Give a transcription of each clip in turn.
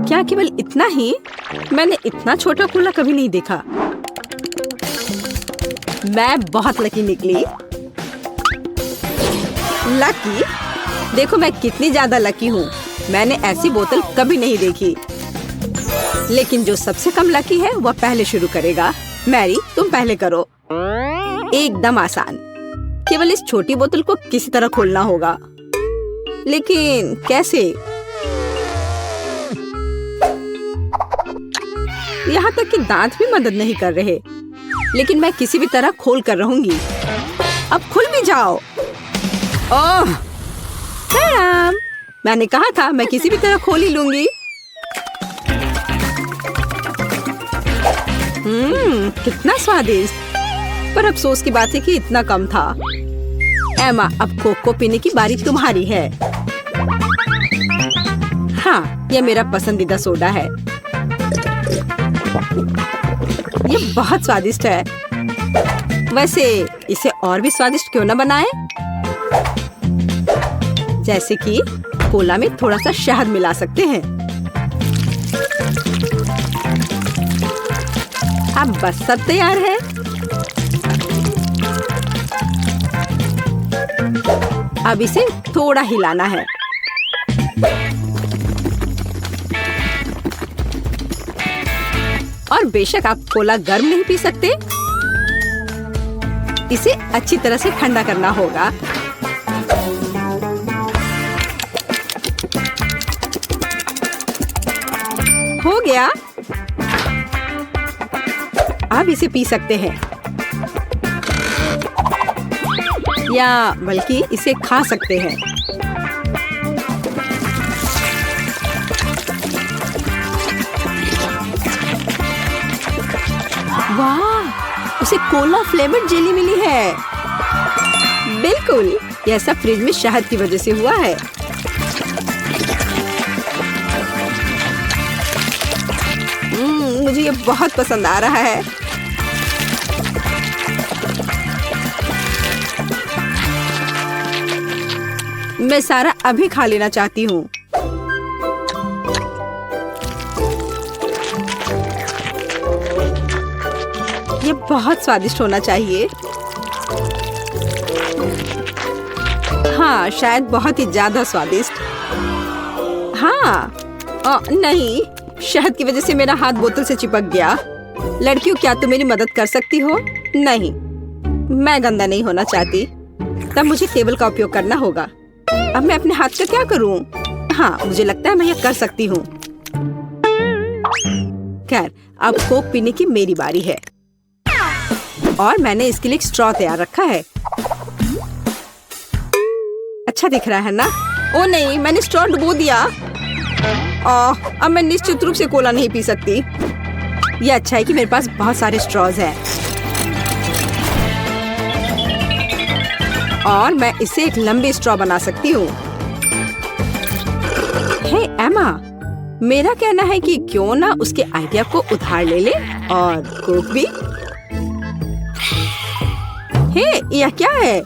क्या केवल इतना ही? मैंने इतना छोटा कूला कभी नहीं देखा। मैं बहुत लकी निकली। लकी? देखो मैं कितनी ज्यादा लकी हूँ। मैंने ऐसी बोतल कभी नहीं देखी। लेकिन जो सबसे कम लकी है वह पहले शुरू करेगा। मैरी, तुम पहले करो। एकदम आसान। केवल इस छोटी बोतल को किसी तरह खोलना होगा। लेकिन कैसे? यहाँ तक कि दांत भी मदद नहीं कर रहे। लेकिन मैं किसी भी तरह खोल कर रहूंगी। अब खुल भी जाओ। ओह, मैडम, मैंने कहा था मैं किसी भी तरह खोल ही लूंगी। कितना स्वादिष्ट। पर अफसोस की बात है कि इतना कम था। एमा, अब कोक को पीने की बारी तुम्हारी है। हाँ, यह मेरा पसंदीदा सोडा है। ये बहुत स्वादिष्ट है। वैसे इसे और भी स्वादिष्ट क्यों न बनाएं? जैसे कि कोला में थोड़ा सा शहद मिला सकते हैं। अब बस सब तैयार है। अब इसे थोड़ा हिलाना है। और बेशक आप कोला गर्म नहीं पी सकते। इसे अच्छी तरह से ठंडा करना होगा। हो गया। अब इसे पी सकते हैं या बल्कि इसे खा सकते हैं। वाह, उसे कोला फ्लेवर्ड जेली मिली है। बिल्कुल, यह सब फ्रिज में शहद की वजह से हुआ है। मुझे ये बहुत पसंद आ रहा है। मैं सारा अभी खा लेना चाहती हूँ। ये बहुत स्वादिष्ट होना चाहिए। हाँ, शायद बहुत ही ज्यादा स्वादिष्ट। हाँ, नहीं, शहद की वजह से मेरा हाथ बोतल से चिपक गया। लड़कियों, क्या तुम मेरी मदद कर सकती हो? नहीं, मैं गंदा नहीं होना चाहती। तब मुझे टेबल का उपयोग करना होगा। अब मैं अपने हाथ का क्या करूं? हाँ, मुझे लगता है मैं ये कर सकती हूँ। खैर, अब कोक पीने की मेरी बारी है। और मैंने इसके लिए एक स्ट्रॉ तैयार रखा है। अच्छा दिख रहा है ना? ओ नहीं, मैंने स्ट्रॉ डुबो दिया। अब मैं निश्चित रूप से कोला नहीं पी सकती। ये अच्छा है कि मेरे पास बहुत सारे स्ट्रॉज हैं। और मैं इससे एक लंबी स्ट्रॉ बना सकती हूँ। हे एमा, मेरा कहना है कि क्यों ना उसके आइडिया को उधार ले ले और कोक भी। हे, यह क्या है?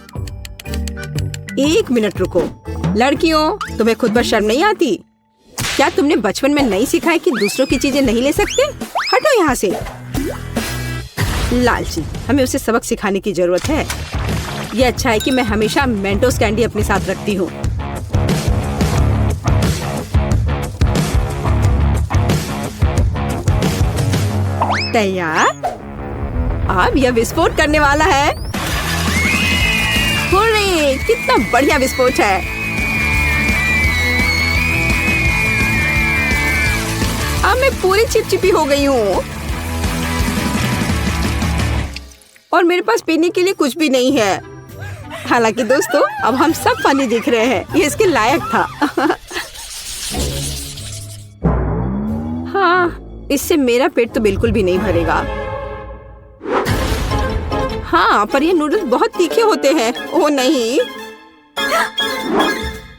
एक मिनट रुको। लड़कियों, तुम्हें खुद पर शर्म नहीं आती? क्या तुमने बचपन में नहीं सीखा है कि दूसरों की चीजें नहीं ले सकते? हटो यहाँ से। लालची, हमें उसे सबक सिखाने की जरूरत है। ये अच्छा है कि मैं हमेशा मेंटोस कैंडी अपने साथ रखती हूँ। तैयार? अब यह विस्फोट करने वाला है। हुर्रे, कितना बढ़िया विस्फोट है। अब मैं पूरी चिपचिपी हो गई हूँ और मेरे पास पीने के लिए कुछ भी नहीं है। हालांकि दोस्तों, अब हम सब फनी दिख रहे हैं। ये इसके लायक था। हाँ, इससे मेरा पेट तो बिल्कुल भी नहीं भरेगा। हाँ, पर ये नूडल्स बहुत तीखे होते हैं। ओह नहीं,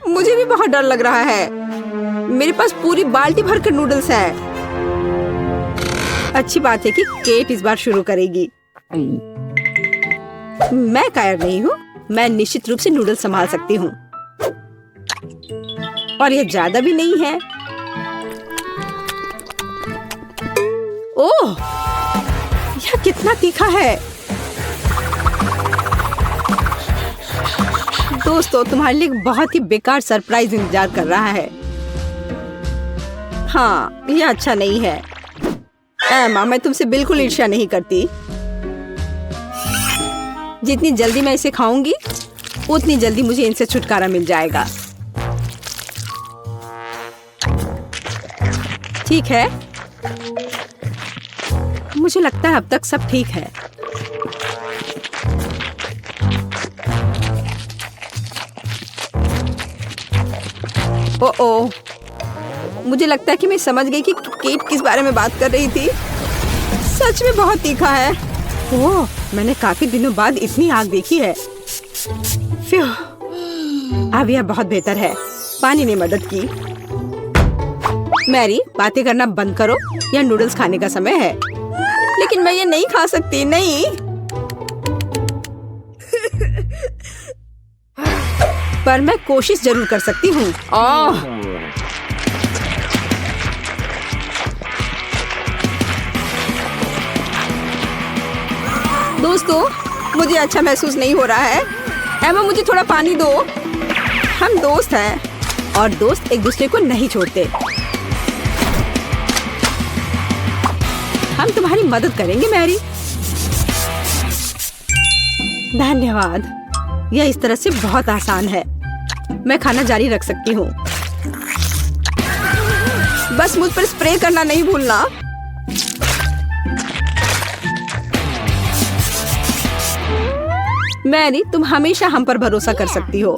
मुझे भी बहुत डर लग रहा है। मेरे पास पूरी बाल्टी भरकर नूडल्स है। अच्छी बात है कि केट इस बार शुरू करेगी। मैं कायर नहीं हूँ। मैं निश्चित रूप से नूडल्स संभाल सकती हूँ। और ये ज्यादा भी नहीं है। ओह, यह कितना तीखा है। दोस्तों, तुम्हारे लिए एक बहुत ही बेकार सरप्राइज इंतजार कर रहा है। हाँ, यह अच्छा नहीं है। एमा, मैं तुमसे बिल्कुल ईर्ष्या नहीं करती। जितनी जल्दी मैं इसे खाऊंगी, उतनी जल्दी मुझे इनसे छुटकारा मिल जाएगा। ठीक है, मुझे लगता है अब तक सब ठीक है। ओह, मुझे लगता है कि मैं समझ गई कि केट किस बारे में बात कर रही थी। सच में बहुत तीखा है। ओह, मैंने काफी दिनों बाद इतनी आग देखी है। फ्यू, अब यह बहुत बेहतर है। पानी ने मदद की। मैरी, बातें करना बंद करो, यह नूडल्स खाने का समय है। लेकिन मैं ये नहीं खा सकती, नहीं। पर मैं कोशिश जरूर कर सकती हूँ। दोस्तों, मुझे अच्छा महसूस नहीं हो रहा है। एमा, मुझे थोड़ा पानी दो। हम दोस्त हैं और दोस्त एक दूसरे को नहीं छोड़ते। हम तुम्हारी मदद करेंगे मैरी। धन्यवाद। यह इस तरह से बहुत आसान है। मैं खाना जारी रख सकती हूँ। बस मुझ पर स्प्रे करना नहीं भूलना। मैरी, तुम हमेशा हम पर भरोसा कर सकती हो।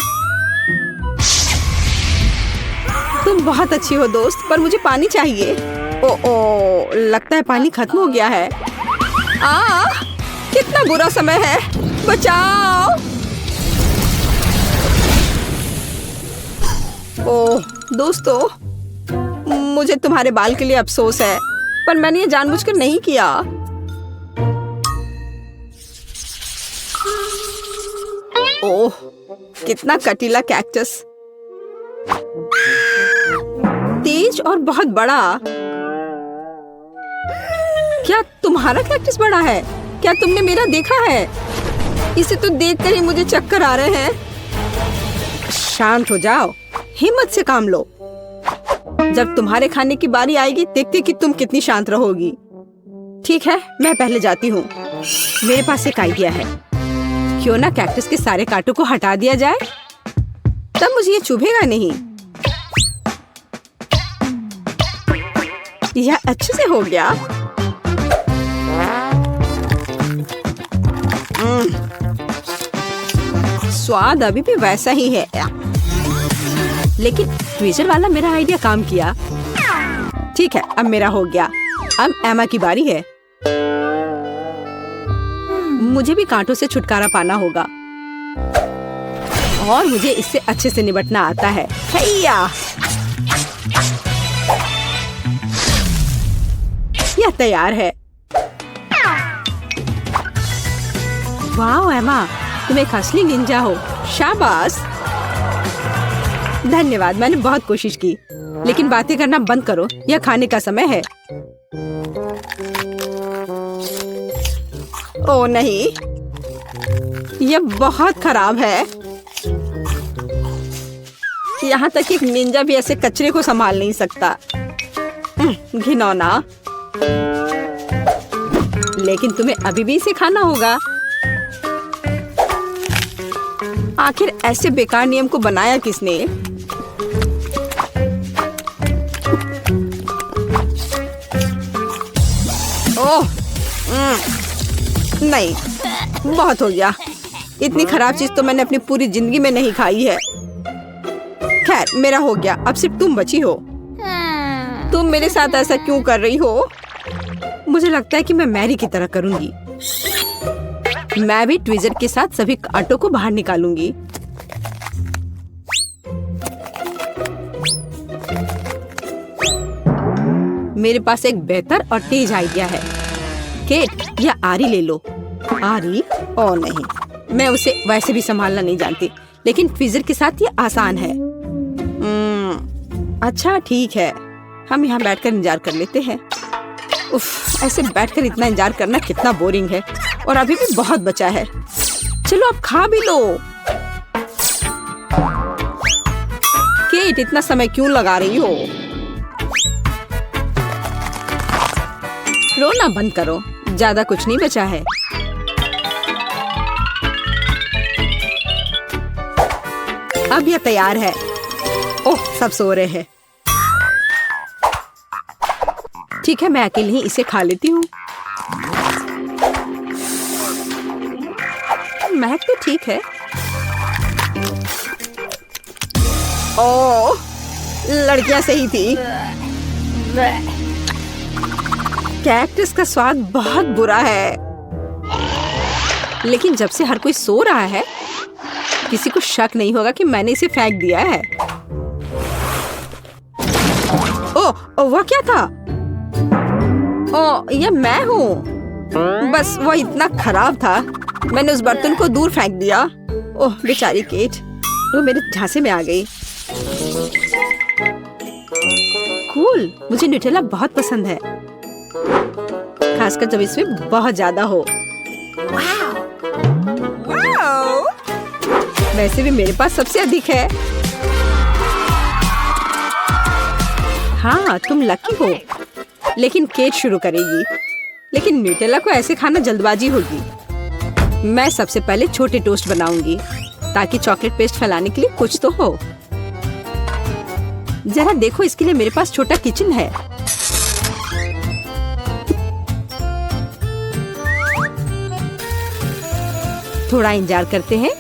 तुम बहुत अच्छी हो दोस्त, पर मुझे पानी चाहिए। ओ, लगता है पानी खत्म हो गया है। कितना बुरा समय है। बचाओ। ओह दोस्तों, मुझे तुम्हारे बाल के लिए अफसोस है, पर मैंने ये जानबूझकर नहीं किया। ओह, कितना कटीला कैक्टस। तेज और बहुत बड़ा। क्या तुम्हारा कैक्टस बड़ा है? क्या तुमने मेरा देखा है? इसे तो देखकर ही मुझे चक्कर आ रहे हैं। शांत हो जाओ, हिम्मत से काम लो। जब तुम्हारे खाने की बारी आएगी, देखते कि तुम कितनी शांत रहोगी। ठीक है, मैं पहले जाती हूँ। मेरे पास एक आइडिया है। क्यों ना कैक्टस के सारे कांटों को हटा दिया जाए, तब मुझे ये चुभेगा नहीं। यह अच्छे से हो गया। स्वाद अभी भी वैसा ही है, लेकिन ट्विजर वाला मेरा आइडिया काम किया। ठीक है, अब मेरा हो गया। अब एमा की बारी है। मुझे भी कांटों से छुटकारा पाना होगा और मुझे इससे अच्छे से निपटना आता है। हैया! यह तैयार है। वाह एमा, तुम एक असली निंजा हो। शाबाश। धन्यवाद, मैंने बहुत कोशिश की। लेकिन बातें करना बंद करो, यह खाने का समय है। ओह नहीं, यह बहुत खराब है। यहाँ तक एक निंजा भी ऐसे कचरे को संभाल नहीं सकता। घिनौना। लेकिन तुम्हें अभी भी इसे खाना होगा। आखिर ऐसे बेकार नियम को बनाया किसने? ओह, नहीं, बहुत हो गया। इतनी खराब चीज तो मैंने अपनी पूरी जिंदगी में नहीं खाई है। खैर, मेरा हो गया। अब सिर्फ तुम बची हो। तुम मेरे साथ ऐसा क्यों कर रही हो? मुझे लगता है कि मैं मैरी की तरह करूंगी। मैं भी ट्विजर के साथ सभी कांटों को बाहर निकालूंगी। मेरे पास एक बेहतर और तेज आइडिया है। केट, यह आरी ले लो। आरी? ओ नहीं, मैं उसे वैसे भी संभालना नहीं जानती, लेकिन ट्विजर के साथ ये आसान है। अच्छा ठीक है, हम यहाँ बैठकर इंतजार कर लेते हैं। उफ, ऐसे बैठकर इतना इंतजार करना कितना बोरिंग है। और अभी भी बहुत बचा है। चलो अब खा भी लो। केट, इतना समय क्यों लगा रही हो? रोना बंद करो, ज्यादा कुछ नहीं बचा है। अब यह तैयार है। ओह, सब सो रहे हैं। ठीक है, मैं अकेले ही इसे खा लेती हूँ। महक तो ठीक है। ओह, लड़कियां सही थी। कैक्टस का स्वाद बहुत बुरा है। लेकिन जब से हर कोई सो रहा है, किसी को शक नहीं होगा कि मैंने इसे फेंक दिया है। ओह, वह क्या था? ओह, यह मैं हूँ। बस वह इतना खराब था, मैंने उस बर्तन को दूर फेंक दिया। ओह बेचारी केट, वो मेरे झांसे में आ गई। कूल, मुझे न्यूटेला बहुत पसंद है, खासकर जब इसमें बहुत ज्यादा हो। वैसे भी मेरे पास सबसे अधिक है। हाँ, तुम लकी हो। लेकिन केट शुरू करेगी। लेकिन न्यूटेला को ऐसे खाना जल्दबाजी होगी। मैं सबसे पहले छोटे टोस्ट बनाऊंगी ताकि चॉकलेट पेस्ट फैलाने के लिए कुछ तो हो। जरा देखो, इसके लिए मेरे पास छोटा किचन है। थोड़ा इंतजार करते हैं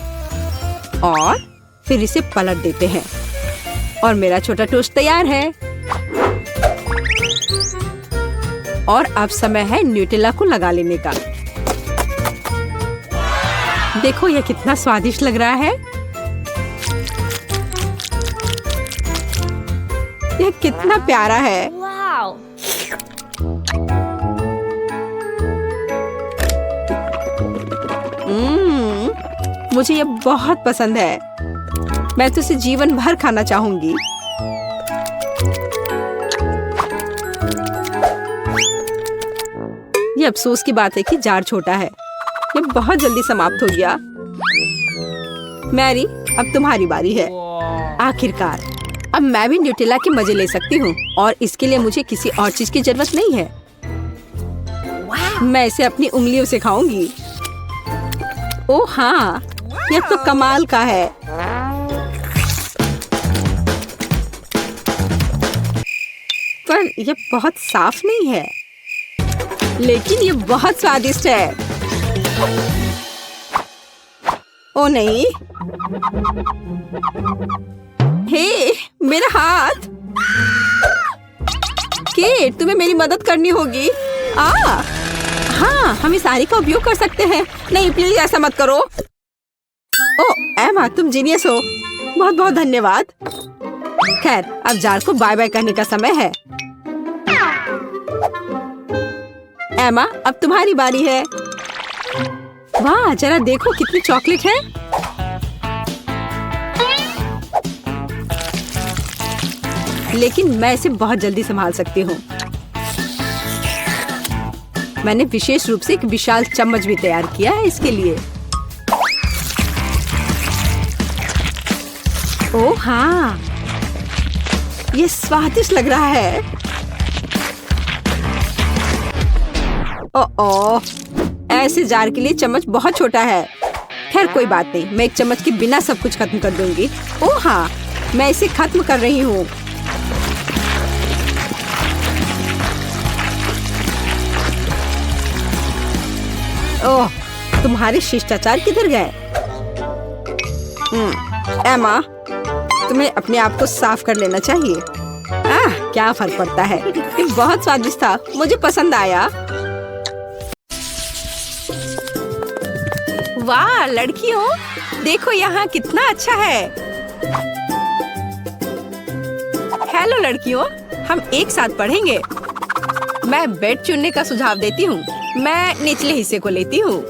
और फिर इसे पलट देते हैं और मेरा छोटा टोस्ट तैयार है। और अब समय है न्यूटेला को लगा लेने का। देखो यह कितना स्वादिष्ट लग रहा है। यह कितना प्यारा है। मुझे यह बहुत पसंद है। मैं तो इसे जीवन भर खाना चाहूंगी। ये अफसोस की बात है कि जार छोटा है। ये बहुत जल्दी समाप्त हो गया। मैरी, अब तुम्हारी बारी है। आखिरकार अब मैं भी न्यूटेला के मजे ले सकती हूँ और इसके लिए मुझे किसी और चीज की जरूरत नहीं है। मैं इसे अपनी उंगलियों से खाऊंगी। ओह हाँ, यह तो कमाल का है। पर यह बहुत साफ नहीं है, लेकिन ये बहुत स्वादिष्ट है। ओ नहीं, हे मेरा हाथ। केट, तुम्हें मेरी मदद करनी होगी। हाँ, हम इस आरी का उपयोग कर सकते हैं। नहीं प्लीज ऐसा मत करो। ओ एमा, तुम जीनियस हो। बहुत बहुत धन्यवाद। खैर, अब जार को बाय बाय करने का समय है। एमा, अब तुम्हारी बारी है। वाह, जरा देखो कितनी चॉकलेट है। लेकिन मैं इसे बहुत जल्दी संभाल सकती हूँ। मैंने विशेष रूप से एक विशाल चम्मच भी तैयार किया है इसके लिए। ओह हाँ, ये स्वादिष्ट लग रहा है। ओह, ऐसे जार के लिए चम्मच बहुत छोटा है। खैर कोई बात नहीं, मैं एक चम्मच के बिना सब कुछ खत्म कर दूंगी। ओह हाँ, मैं इसे खत्म कर रही हूँ। ओह, तुम्हारे शिष्टाचार किधर गए? एमा, तुम्हें अपने आप को साफ कर लेना चाहिए। क्या फर्क पड़ता है। ये बहुत स्वादिष्ट था, मुझे पसंद आया। वाह लड़कियों, देखो यहाँ कितना अच्छा है। हेलो लड़कियों, हम एक साथ पढ़ेंगे। मैं बेड चुनने का सुझाव देती हूँ। मैं निचले हिस्से को लेती हूँ।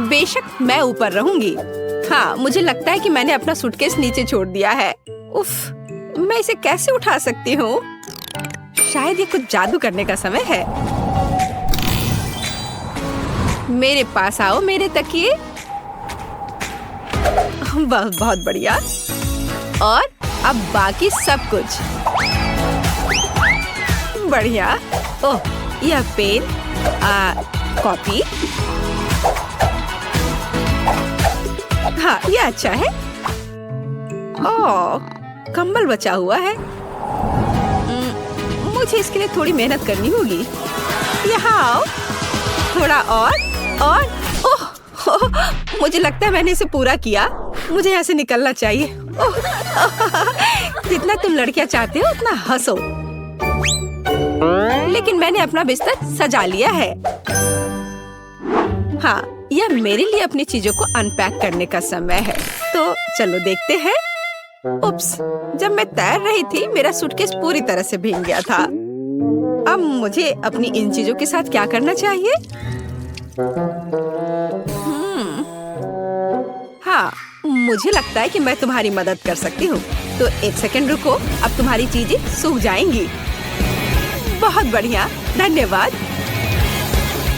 बेशक मैं ऊपर रहूंगी। हाँ, मुझे लगता है कि मैंने अपना सूटकेस नीचे छोड़ दिया है। उफ, मैं इसे कैसे उठा सकती हूँ? शायद ये कुछ जादू करने का समय है। मेरे पास आओ मेरे तकिए। बहुत बढ़िया। और अब बाकी सब कुछ बढ़िया। ओह, यह पेन, कॉपी। हाँ, यह अच्छा है। ओह, कंबल बचा हुआ है। मुझे इसके लिए थोड़ी मेहनत करनी होगी। यहाँ आओ, थोड़ा और। ओह, मुझे लगता है मैंने इसे पूरा किया। मुझे यहाँ से निकलना चाहिए। जितना तुम लड़कियाँ चाहते हो उतना हंसो। लेकिन मैंने अपना बिस्तर सजा लिया है। हाँ, यह मेरे लिए अपनी चीजों को अनपैक करने का समय है। तो चलो देखते हैं। उप्स, जब मैं तैर रही थी मेरा सूटकेस पूरी तरह से भीग गया था। अब मुझे अपनी इन चीजों के साथ क्या करना चाहिए? हाँ, मुझे लगता है कि मैं तुम्हारी मदद कर सकती हूँ। तो एक सेकंड रुको, अब तुम्हारी चीजें सूख जाएंगी। बहुत बढ़िया, धन्यवाद।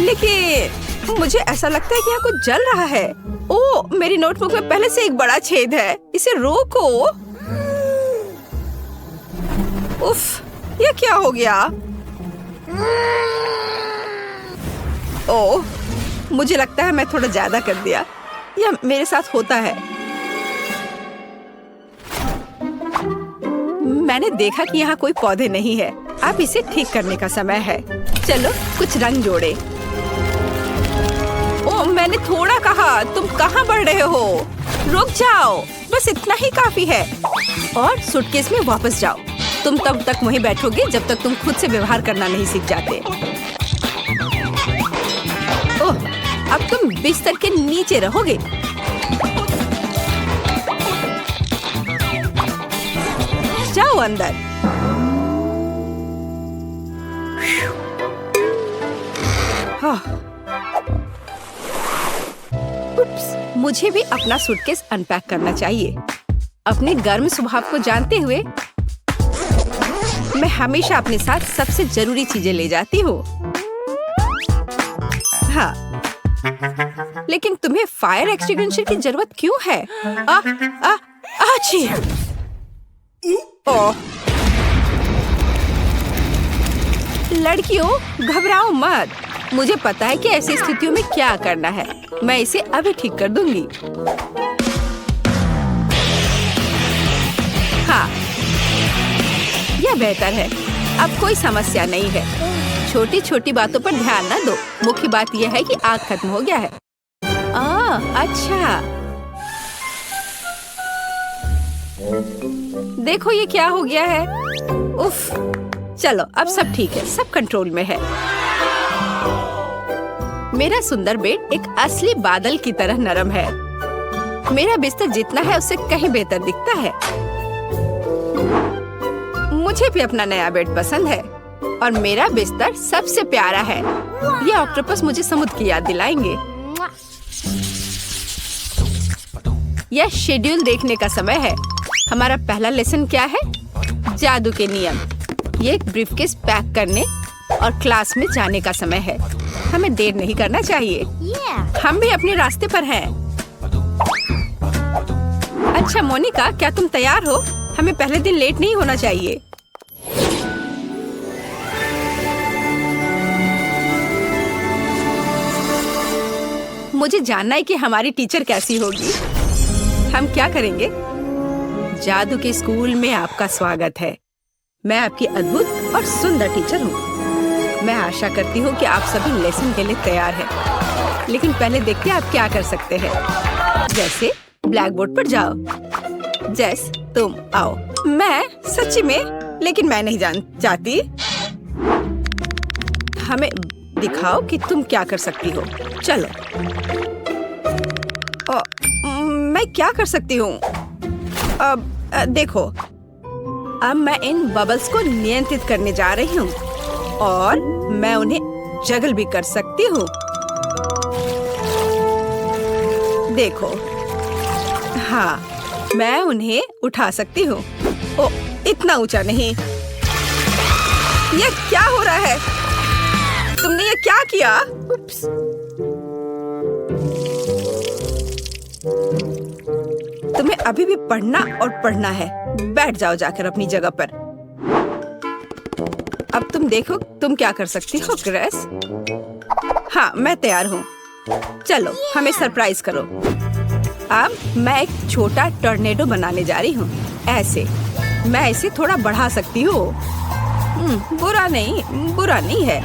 लेकिन मुझे ऐसा लगता है कि यहाँ कुछ जल रहा है। ओह, मेरी नोटबुक में पहले से एक बड़ा छेद है। इसे रोको। उफ, ये क्या हो गया? ओह, मुझे लगता है मैं थोड़ा ज्यादा कर दिया। यह मेरे साथ होता है। मैंने देखा कि यहाँ कोई पौधे नहीं है। अब इसे ठीक करने का समय है। चलो कुछ रंग जोड़े। ओह, मैंने थोड़ा कहा। तुम कहाँ बढ़ रहे हो? रुक जाओ, बस इतना ही काफी है। और सूटकेस में वापस जाओ। तुम तब तक वहीं बैठोगे जब तक तुम खुद से व्यवहार करना नहीं सीख जाते। ओह, अब तुम बिस्तर के नीचे रहोगे। जाओ अंदर। उप्स, मुझे भी अपना सूटकेस अनपैक करना चाहिए। अपने गर्म स्वभाव को जानते हुए मैं हमेशा अपने साथ सबसे जरूरी चीजें ले जाती हूँ। हाँ, लेकिन तुम्हें फायर एक्सटिंग्विशर की जरूरत क्यों है? आची! ओह, लड़कियों घबराओ मत। मुझे पता है कि ऐसी स्थितियों में क्या करना है। मैं इसे अभी ठीक कर दूंगी। हाँ, यह बेहतर है। अब कोई समस्या नहीं है। छोटी छोटी बातों पर ध्यान न दो। मुख्य बात यह है कि आग खत्म हो गया है। अच्छा, देखो ये क्या हो गया है। उफ, चलो अब सब ठीक है, सब कंट्रोल में है। मेरा सुंदर बेड एक असली बादल की तरह नरम है। मेरा बिस्तर जितना है उससे कहीं बेहतर दिखता है। मुझे भी अपना नया बेड पसंद है और मेरा बिस्तर सबसे प्यारा है। ये ऑक्टोपस मुझे समुद्र की याद दिलाएंगे। यह शेड्यूल देखने का समय है। हमारा पहला लेसन क्या है? जादू के नियम। ये एक ब्रीफकेस पैक करने और क्लास में जाने का समय है। हमें देर नहीं करना चाहिए। हम भी अपने रास्ते पर हैं। अच्छा मोनिका, क्या तुम तैयार हो? हमें पहले दिन लेट नहीं होना चाहिए। मुझे जानना है कि हमारी टीचर कैसी होगी। हम क्या करेंगे? जादू के स्कूल में आपका स्वागत है। मैं आपकी अद्भुत और सुंदर टीचर हूँ। मैं आशा करती हूँ कि आप सभी लेसन के लिए तैयार हैं। लेकिन पहले देखते हैं आप क्या कर सकते हैं। जैसे ब्लैक बोर्ड पर जाओ। जैस, तुम आओ। मैं सच्ची में, लेकिन मैं नहीं चाहती। हमें दिखाओ कि तुम क्या कर सकती हो। चलो। मैं क्या कर सकती हूँ? अब देखो, अब मैं इन बबल्स को नियंत्रित करने जा रही हूँ और मैं उन्हें जगल भी कर सकती हूँ। देखो, हाँ, मैं उन्हें उठा सकती हूँ। ओ, इतना ऊंचा नहीं। ये क्या हो रहा है? तुमने ये क्या किया? उप्स। तुम्हें अभी भी पढ़ना और पढ़ना है। बैठ जाओ जाकर अपनी जगह पर। अब तुम देखो तुम क्या कर सकती हो ग्रेस। हाँ, मैं तैयार हूँ। चलो हमें सरप्राइज करो। अब मैं एक छोटा टॉर्नेडो बनाने जा रही हूँ। ऐसे मैं इसे थोड़ा बढ़ा सकती हूँ। बुरा नहीं है,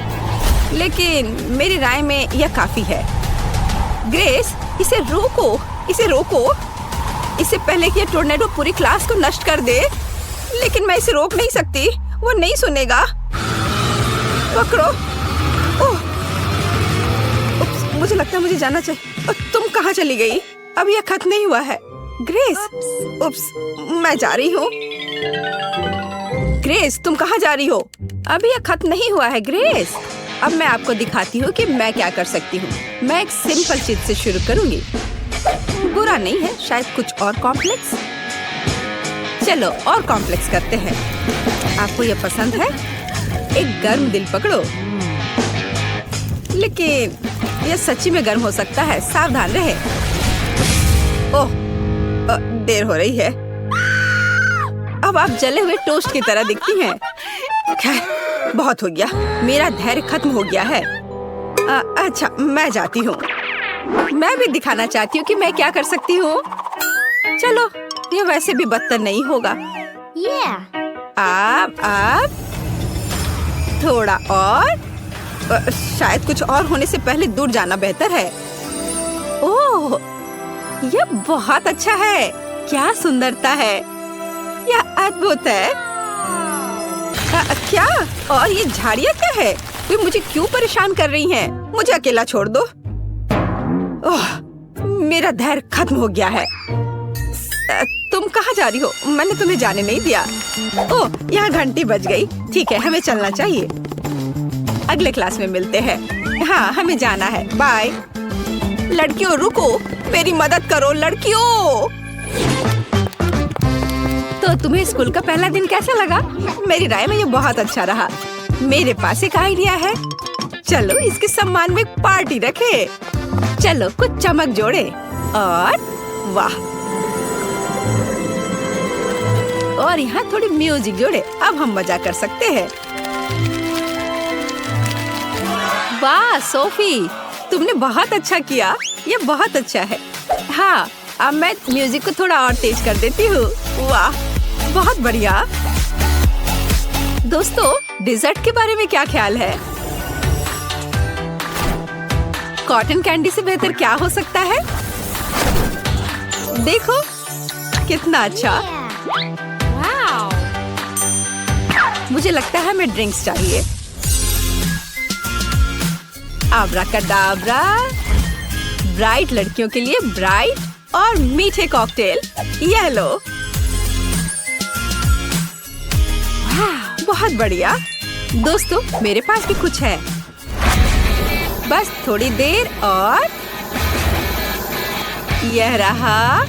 लेकिन मेरी राय में यह काफी है। ग्रेस, इसे रोको। इससे पहले कि यह टॉर्नेडो पूरी क्लास को नष्ट कर दे। लेकिन मैं इसे रोक नहीं सकती, वो नहीं सुनेगा। पकड़ो। ओह, मुझे लगता है मुझे जाना चाहिए। तुम कहाँ चली गई? अब यह खत्म नहीं हुआ है। ग्रेस, मैं जा रही हूँ। ग्रेस, तुम कहाँ जा रही हो? अभी यह खत्म नहीं हुआ है ग्रेस। अब मैं आपको दिखाती हूँ कि मैं क्या कर सकती हूँ। मैं एक सिंपल चीज से शुरू करूँगी। बुरा नहीं है, शायद कुछ और कॉम्प्लेक्स। चलो और कॉम्प्लेक्स करते हैं। आपको यह पसंद है? एक गर्म दिल पकड़ो। लेकिन यह सच्ची में गर्म हो सकता है, सावधान रहे। ओह, देर हो रही है। अब आप जले हुए टोस्ट की तरह दिखती हैं। खैर, बहुत हो गया। मेरा धैर्य खत्म हो गया है। अच्छा, मैं जाती हूँ। मैं भी दिखाना चाहती हूँ कि मैं क्या कर सकती हूँ। चलो, ये वैसे भी बदतर नहीं होगा। आप थोड़ा और, शायद कुछ और होने से पहले दूर जाना बेहतर है। ओह, यह बहुत अच्छा है। क्या सुंदरता है, यह अद्भुत है। क्या? और ये झाड़ियाँ क्या है? वे मुझे क्यों परेशान कर रही हैं? मुझे अकेला छोड़ दो। ओह, मेरा धैर्य खत्म हो गया है। तुम कहाँ जा रही हो? मैंने तुम्हें जाने नहीं दिया। ओह, यहाँ घंटी बज गई। ठीक है, हमें चलना चाहिए। अगले क्लास में मिलते हैं। हाँ, हमें जाना है। बाय। लड़कियों रुको, मेरी मदद करो लड़कियों। तो तुम्हें स्कूल का पहला दिन कैसा लगा? मेरी राय में ये बहुत अच्छा रहा। मेरे पास एक आइडिया है। चलो इसके सम्मान में एक पार्टी रखे। चलो कुछ चमक जोड़े और वाह, और यहाँ थोड़ी म्यूजिक जोड़े। अब हम मजा कर सकते हैं। वाह सोफी, तुमने बहुत अच्छा किया। ये बहुत अच्छा है। हाँ, अब मैं म्यूजिक को थोड़ा और तेज कर देती हूँ। वाह, बहुत बढ़िया। दोस्तों, डिजर्ट के बारे में क्या ख्याल है? कॉटन कैंडी से बेहतर क्या हो सकता है? देखो कितना अच्छा। मुझे लगता है हमें ड्रिंक्स चाहिए। आब्राकाडाब्रा, ब्राइट लड़कियों के लिए ब्राइट और मीठे कॉकटेल। ये लो। बहुत बढ़िया। दोस्तों, मेरे पास भी कुछ है। बस थोड़ी देर और यह रहा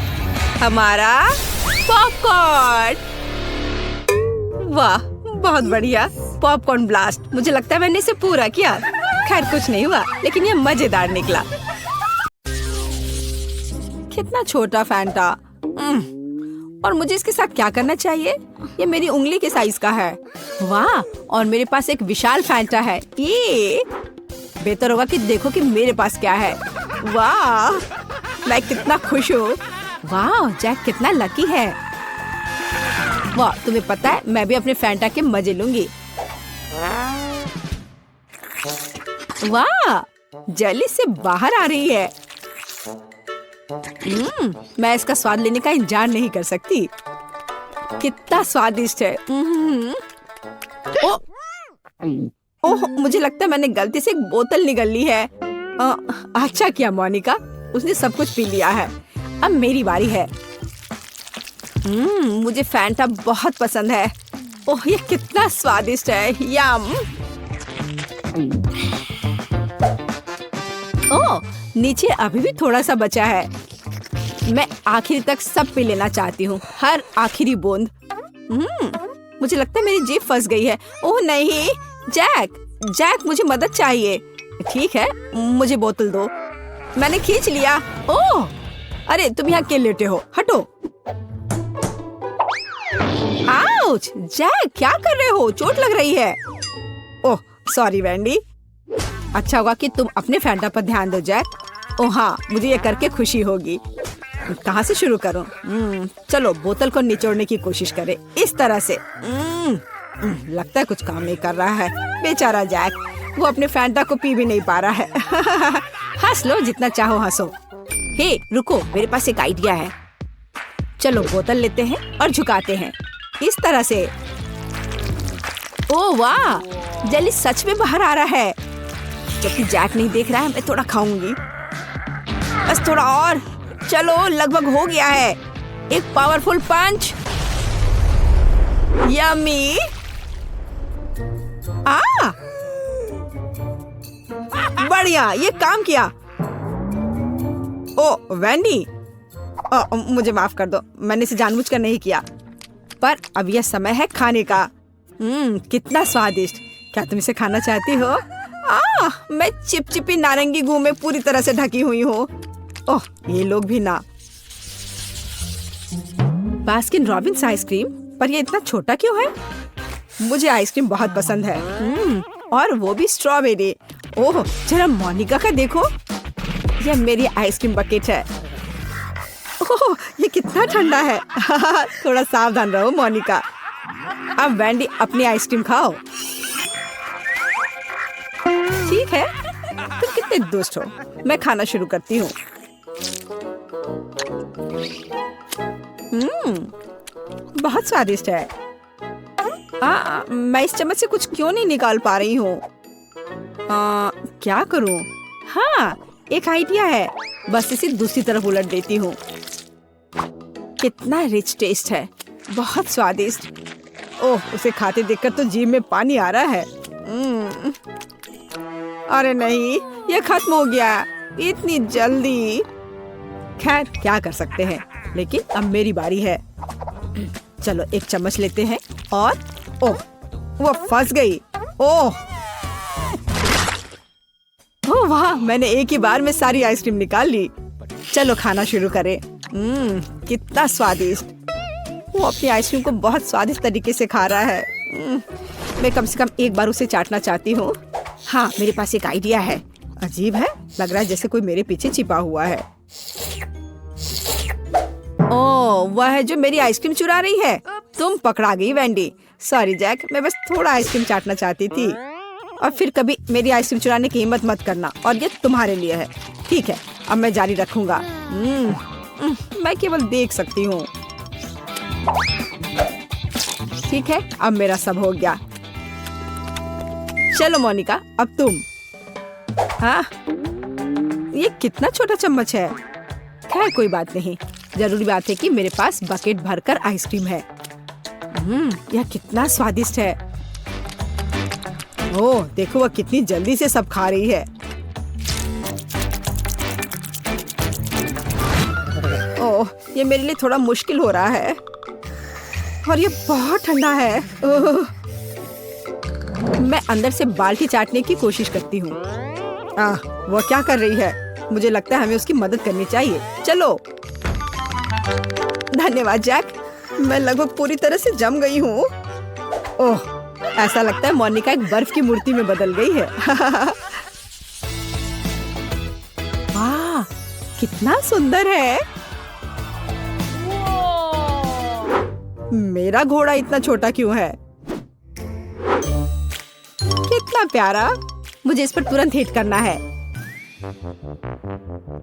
हमारा पॉपकॉर्न। वाह, बहुत बढ़िया। Popcorn blast. मुझे लगता है मैंने इसे पूरा किया। खैर कुछ नहीं हुआ, लेकिन यह मजेदार निकला। कितना छोटा फैंटा। और मुझे इसके साथ क्या करना चाहिए? ये मेरी उंगली के साइज का है। वाह, और मेरे पास एक विशाल फैंटा है। ये बेहतर होगा कि देखो कि मेरे पास क्या है। वाह, मैं कितना खुश हूँ। वाह, जैक कितना लकी है। वाह, तुम्हें पता है मैं भी अपने फैंटा के मजे लूंगी। वाह, जली से बाहर आ रही है। मैं इसका स्वाद लेने का इंतजार नहीं कर सकती। कितना स्वादिष्ट है। ओह, मुझे लगता है मैंने गलती से एक बोतल निगल ली है। अच्छा किया मोनिका, उसने सब कुछ पी लिया है। अब मेरी बारी है। मुझे फैंटा बहुत पसंद है। ओह, ये कितना स्वादिष्ट है। यम। ओह, नीचे अभी भी थोड़ा सा बचा है। मैं आखिर तक सब पी लेना चाहती हूँ, हर आखिरी बूंद। मुझे लगता है मेरी जीभ फंस गई है। ओह नहीं, जैक जैक मुझे मदद चाहिए। ठीक है, मुझे बोतल दो। मैंने खींच लिया। ओह अरे तुम यहाँ क्यों लेटे हो, हटो। आउच, जैक क्या कर रहे हो, चोट लग रही है। Oh sorry Vendée. अच्छा होगा कि तुम अपने फैंटा पर ध्यान दो जैक। ओह हाँ, मुझे ये करके खुशी होगी। कहाँ से शुरू करूं? चलो बोतल को निचोड़ने की कोशिश करें, इस तरह से। लगता है कुछ काम नहीं कर रहा है बेचारा जैक, वो अपने फैंटा को पी भी नहीं पा रहा है। हंस लो जितना चाहो हंसो। हे रुको, मेरे पास एक आइडिया है। चलो बोतल लेते हैं और झुकाते हैं इस तरह से। ओह वाह, जेली सच में बाहर आ रहा है। जबकि जैक नहीं देख रहा है, मैं थोड़ा खाऊंगी। बस थोड़ा और। चलो लगभग हो गया है। एक पावरफुल पंच। यम्मी। बढ़िया, ये काम किया। ओ वैंडी, मुझे माफ कर दो, मैंने इसे जानबूझकर नहीं किया। पर अब यह समय है खाने का। कितना स्वादिष्ट। क्या तुम इसे खाना चाहती हो? मैं चिपचिपी नारंगी गू में पूरी तरह से ढकी हुई हूँ। ओह ये लोग भी ना। बास्किन रॉबिन्स आइसक्रीम, पर ये इतना छोटा क्यों है? मुझे आइसक्रीम बहुत पसंद है। और वो भी स्ट्रॉबेरी। ओह जरा मोनिका का देखो, यह मेरी आइसक्रीम बकेट है। ओह ये कितना ठंडा है। थोड़ा सावधान रहो मोनिका। अब वैंडी अपनी आइसक्रीम खाओ। ठीक है, तुम कितने दुष्ट हो। मैं खाना शुरू करती हूँ। बहुत स्वादिष्ट है। मैं इस चम्मच से कुछ क्यों नहीं निकाल पा रही हूँ? क्या करूँ? हाँ एक आइडिया है, बस इसे दूसरी तरफ उलट देती हूँ। कितना रिच टेस्ट है, बहुत स्वादिष्ट। ओह उसे खाते देखकर तो जीभ में पानी आ रहा है। अरे नहीं, ये खत्म हो गया इतनी जल्दी। खैर क्या कर सकते हैं, लेकिन अब मेरी बारी है। चलो एक चम्मच लेते हैं और ओह वो फंस गई। ओह वाह, मैंने एक ही बार में सारी आइसक्रीम निकाल ली। चलो खाना शुरू करें। कितना स्वादिष्ट। वो अपनी आइसक्रीम को बहुत स्वादिष्ट तरीके से खा रहा है। मैं कम से कम एक बार उसे चाटना चाहती हूँ। हाँ मेरे पास एक आइडिया है। अजीब है, लग रहा है जैसे कोई मेरे पीछे छिपा हुआ है। ओह वह है जो मेरी आइसक्रीम चुरा रही है। तुम पकड़ा गई वैंडी। सॉरी जैक, मैं बस थोड़ा आइसक्रीम चाटना चाहती थी। और फिर कभी मेरी आइसक्रीम चुराने की हिम्मत मत करना, और ये तुम्हारे लिए है। ठीक है, अब मैं जारी रखूंगा। मैं केवल देख सकती हूँ। ठीक है, अब मेरा सब हो गया। चलो मोनिका, अब तुम। हाँ ये कितना छोटा चम्मच है। खैर कोई बात नहीं, जरूरी बात है कि मेरे पास बकेट भरकर आइसक्रीम है। यह कितना स्वादिष्ट है। ओह देखो वह कितनी जल्दी से सब खा रही है। ओह ये मेरे लिए थोड़ा मुश्किल हो रहा है, और ये बहुत ठंडा है। मैं अंदर से बाल्टी चाटने की कोशिश करती हूँ। वो क्या कर रही है? मुझे लगता है हमें उसकी मदद करनी चाहिए। चलो। धन्यवाद जैक, मैं लगभग पूरी तरह से जम गई हूँ। ओह ऐसा लगता है मोनिका एक बर्फ की मूर्ति में बदल गई है। वाह कितना सुंदर है। मेरा घोड़ा इतना छोटा क्यों है? कितना प्यारा। मुझे इस पर तुरंत हिट करना है।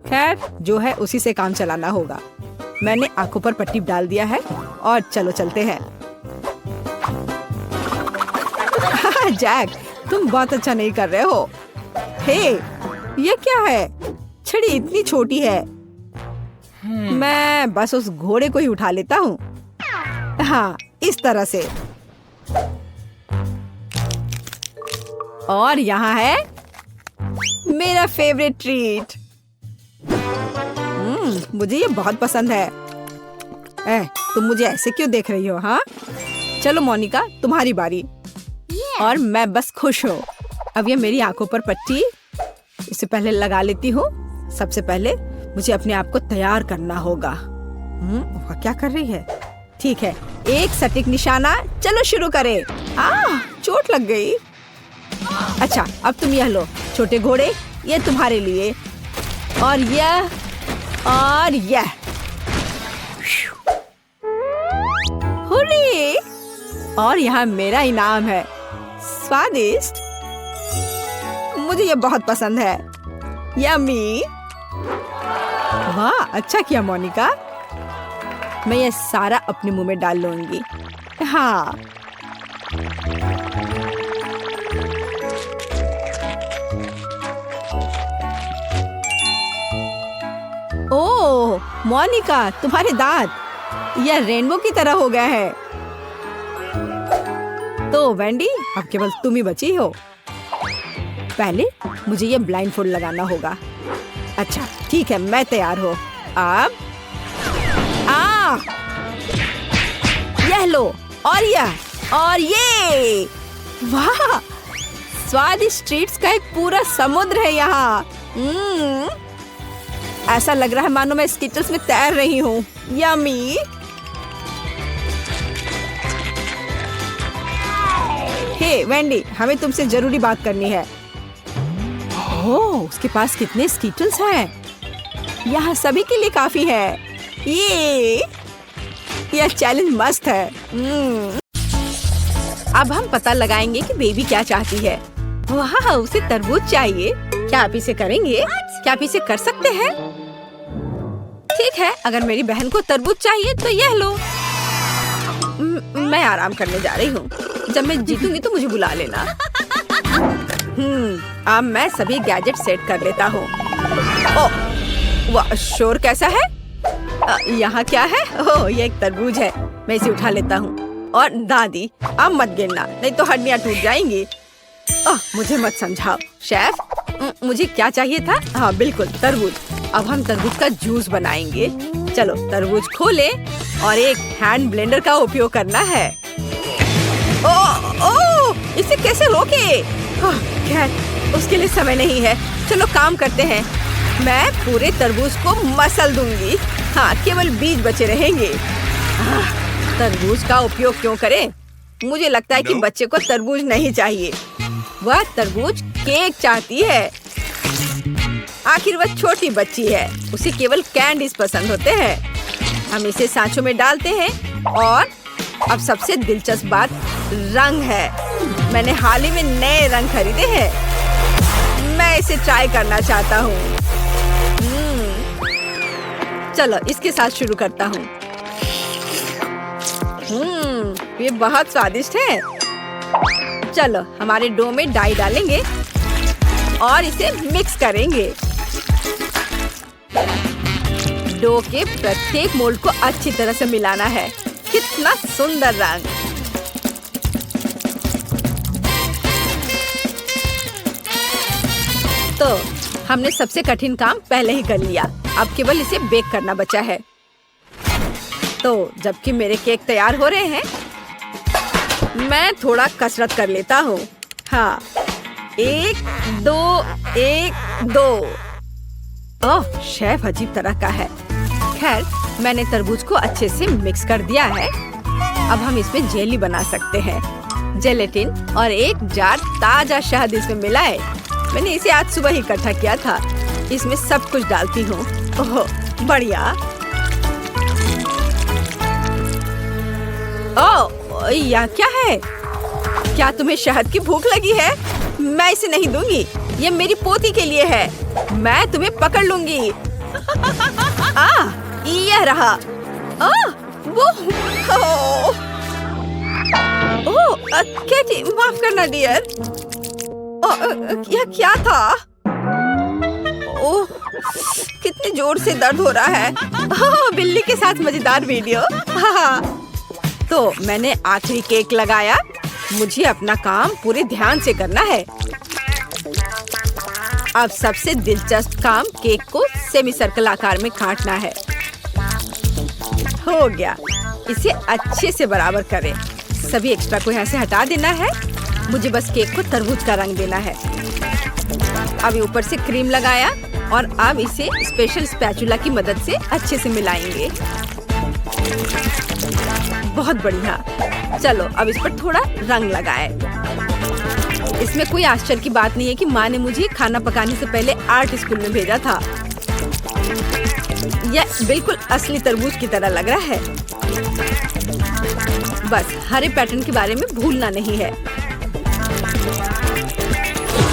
खैर जो है उसी से काम चलाना होगा। मैंने आंखों पर पट्टी डाल दिया है और चलो चलते हैं। जैक तुम बहुत अच्छा नहीं कर रहे हो। हे ये क्या है? छड़ी इतनी छोटी है। मैं बस उस घोड़े को ही उठा लेता हूँ। हाँ इस तरह से। और यहाँ है मेरा फेवरेट ट्रीट। मुझे ये बहुत पसंद है। तुम मुझे ऐसे क्यों देख रही हो? हाँ चलो मोनिका, तुम्हारी बारी। और मैं बस खुश हूँ। अब ये मेरी आंखों पर पट्टी इसे पहले लगा लेती हूँ। सबसे पहले मुझे अपने आप को तैयार करना होगा। वह क्या कर रही है? ठीक है, एक सटीक निशाना। चलो शुरू करें। चोट लग गई। अच्छा, अब तुम यह लो छोटे घोड़े, ये तुम्हारे लिए। और यह और यह। हुर्रे! और यहाँ मेरा इनाम है। स्वादिष्ट, मुझे ये बहुत पसंद है। यम्मी। वाह, अच्छा किया मोनिका। मैं ये सारा अपने मुंह में डाल लूंगी। हाँ, ओह मोनिका, तुम्हारे दांत यह रेनबो की तरह हो गया है। तो वेंडी, अब केवल तुम ही बची हो। पहले मुझे ये ब्लाइंडफोल्ड लगाना होगा। अच्छा ठीक है, मैं तैयार हूँ। अब यह लो और यह और ये। वाह, स्वादिष्ट ट्रीट्स का एक पूरा समुद्र है यहाँ। ऐसा लग रहा है मानो मैं स्किटल्स में तैर रही हूँ। यम्मी। हे वेंडी, हमें तुमसे जरूरी बात करनी है। ओह, उसके पास कितने स्किटल्स हैं। यहाँ सभी के लिए काफी है। यह चैलेंज मस्त है। अब हम पता लगाएंगे कि बेबी क्या चाहती है। वाह, उसे तरबूज चाहिए। क्या आप इसे करेंगे? क्या आप इसे कर सकते हैं? ठीक है, अगर मेरी बहन को तरबूज चाहिए तो यह लो। मैं आराम करने जा रही हूँ। जब मैं जीतूंगी तो मुझे बुला लेना। अब मैं सभी गैजेट सेट कर लेता हूँ। ओह, वाह, शोर कैसा है? यहाँ क्या है? ओह, ये एक तरबूज है। मैं इसे उठा लेता हूँ। और दादी, अब मत गिरना, नहीं तो हड्डियाँ टूट जाएंगी। मुझे मत समझाओ। शेफ, मुझे क्या चाहिए था? हाँ बिल्कुल, तरबूज। अब हम तरबूज का जूस बनाएंगे। चलो तरबूज खोले और एक हैंड ब्लेंडर का उपयोग करना है। ओह, इसे कैसे रोके? खैर, उसके लिए समय नहीं है। चलो काम करते हैं। मैं पूरे तरबूज को मसल दूंगी। हाँ, केवल बीज बचे रहेंगे। तरबूज का उपयोग क्यों करें? मुझे लगता है कि बच्चे को तरबूज नहीं चाहिए। वह तरबूज केक चाहती है। आखिर वह छोटी बच्ची है, उसे केवल कैंडीज पसंद होते हैं। हम इसे सांचों में डालते हैं। और अब सबसे दिलचस्प बात रंग है। मैंने हाल ही में नए रंग खरीदे हैं। मैं इसे ट्राई करना चाहता हूँ। चलो इसके साथ शुरू करता हूँ। ये बहुत स्वादिष्ट है। चलो हमारे डो में डाई डालेंगे और इसे मिक्स करेंगे। डो के प्रत्येक मोल्ड को अच्छी तरह से मिलाना है। कितना सुंदर रंग। तो हमने सबसे कठिन काम पहले ही कर लिया। अब केवल इसे बेक करना बचा है। तो जबकि मेरे केक तैयार हो रहे हैं, मैं थोड़ा कसरत कर लेता हूँ। हाँ, 1 2 1 2। ओह, शेफ अजीब तरह का है। खैर, मैंने तरबूज को अच्छे से मिक्स कर दिया है। अब हम इसमें जेली बना सकते हैं। जेलेटिन और एक जार ताजा शहद इसमें मिलाए। मैंने इसे आज सुबह ही इकट्ठा किया था। इसमें सब कुछ डालती हूँ। ओह, बढ़िया। ओह, यह क्या है? क्या तुम्हें शहद की भूख लगी है? मैं इसे नहीं दूंगी। ये मेरी पोती के लिए है। मैं तुम्हें पकड़ लूंगी। यह रहा। कैटी, माफ करना डियर। यह क्या था? ओह, कितने जोर से दर्द हो रहा है। बिल्ली के साथ मजेदार वीडियो। तो मैंने आखिरी केक लगाया। मुझे अपना काम पूरे ध्यान से करना है। अब सबसे दिलचस्प काम केक को सेमी सर्कल आकार में काटना है। हो गया। इसे अच्छे से बराबर करें। सभी एक्स्ट्रा को यहाँ से हटा देना है। मुझे बस केक को तरबूज का रंग देना है। अब ऊपर से क्रीम लगाया और अब इसे स्पेशल स्पैचुला की मदद से अच्छे से मिलाएंगे। बहुत बढ़िया। चलो अब इस पर थोड़ा रंग लगाए। इसमें कोई आश्चर्य की बात नहीं है कि माँ ने मुझे खाना पकाने से पहले आर्ट स्कूल में भेजा था। यह बिल्कुल असली तरबूज की तरह लग रहा है। बस हरे पैटर्न के बारे में भूलना नहीं है।